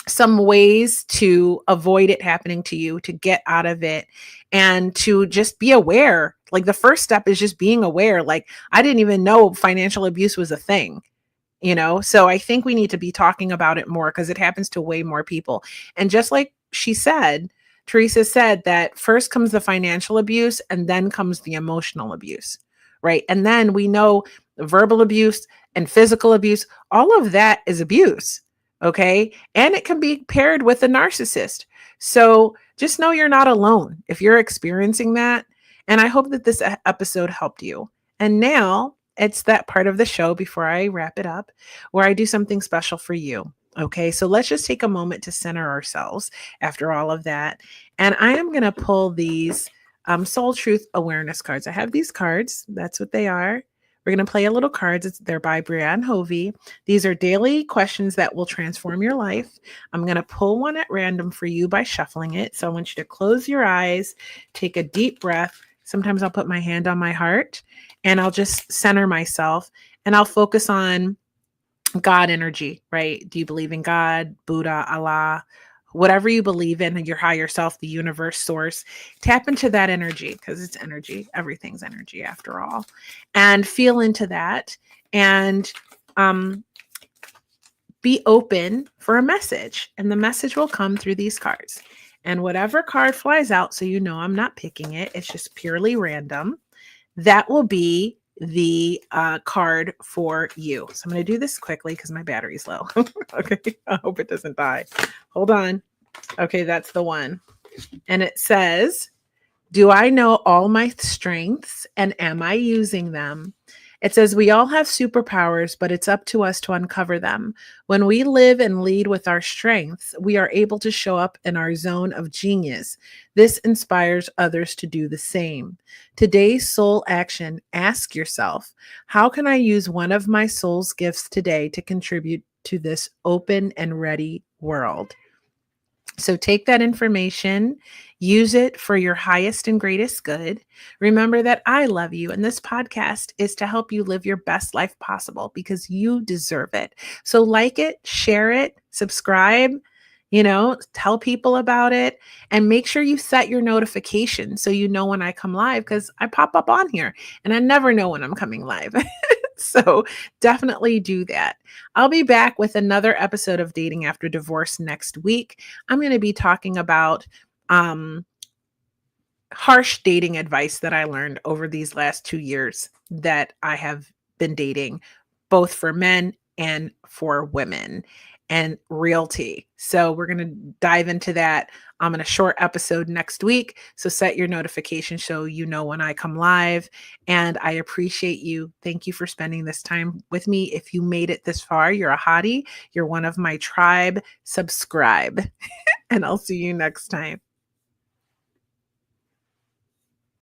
some ways to avoid it happening to you, to get out of it, and to just be aware. Like the first step is just being aware. Like I didn't even know financial abuse was a thing. So I think we need to be talking about it more because it happens to way more people. And just like Theresa said that first comes the financial abuse and then comes the emotional abuse, right? And then we know verbal abuse and physical abuse, all of that is abuse, okay? And it can be paired with a narcissist. So just know you're not alone if you're experiencing that. And I hope that this episode helped you. And now it's that part of the show before I wrap it up where I do something special for you. Okay, so let's just take a moment to center ourselves after all of that. And I am going to pull these soul truth awareness cards. I have these cards. That's what they are. We're going to play a little cards. They're by Brianne Hovey. These are daily questions that will transform your life. I'm going to pull one at random for you by shuffling it. So I want you to close your eyes, take a deep breath. Sometimes I'll put my hand on my heart and I'll just center myself and I'll focus on God energy, right? Do you believe in God, Buddha, Allah, whatever you believe in, your higher self, the universe, source? Tap into that energy because it's energy. Everything's energy after all. And feel into that and be open for a message. And the message will come through these cards. And whatever card flies out, so you know I'm not picking it, it's just purely random, that will be the card for you. So I'm going to do this quickly because my battery's low. Okay. I hope it doesn't die. Hold on. Okay. That's the one. And it says, do I know all my strengths and am I using them? It says we all have superpowers, but it's up to us to uncover them. When we live and lead with our strengths, we are able to show up in our zone of genius. This inspires others to do the same. Today's soul action, ask yourself, how can I use one of my soul's gifts today to contribute to this open and ready world? So take that information, use it for your highest and greatest good. Remember that I love you, and this podcast is to help you live your best life possible because you deserve it. So like it, share it, subscribe, tell people about it, and make sure you set your notifications so you know when I come live because I pop up on here and I never know when I'm coming live. So definitely do that. I'll be back with another episode of Dating After Divorce next week. I'm going to be talking about harsh dating advice that I learned over these last 2 years that I have been dating, both for men and for women, and realty. So we're going to dive into that in a short episode next week. So set your notification so you know when I come live. And I appreciate you. Thank you for spending this time with me. If you made it this far, you're a hottie. You're one of my tribe. Subscribe. And I'll see you next time.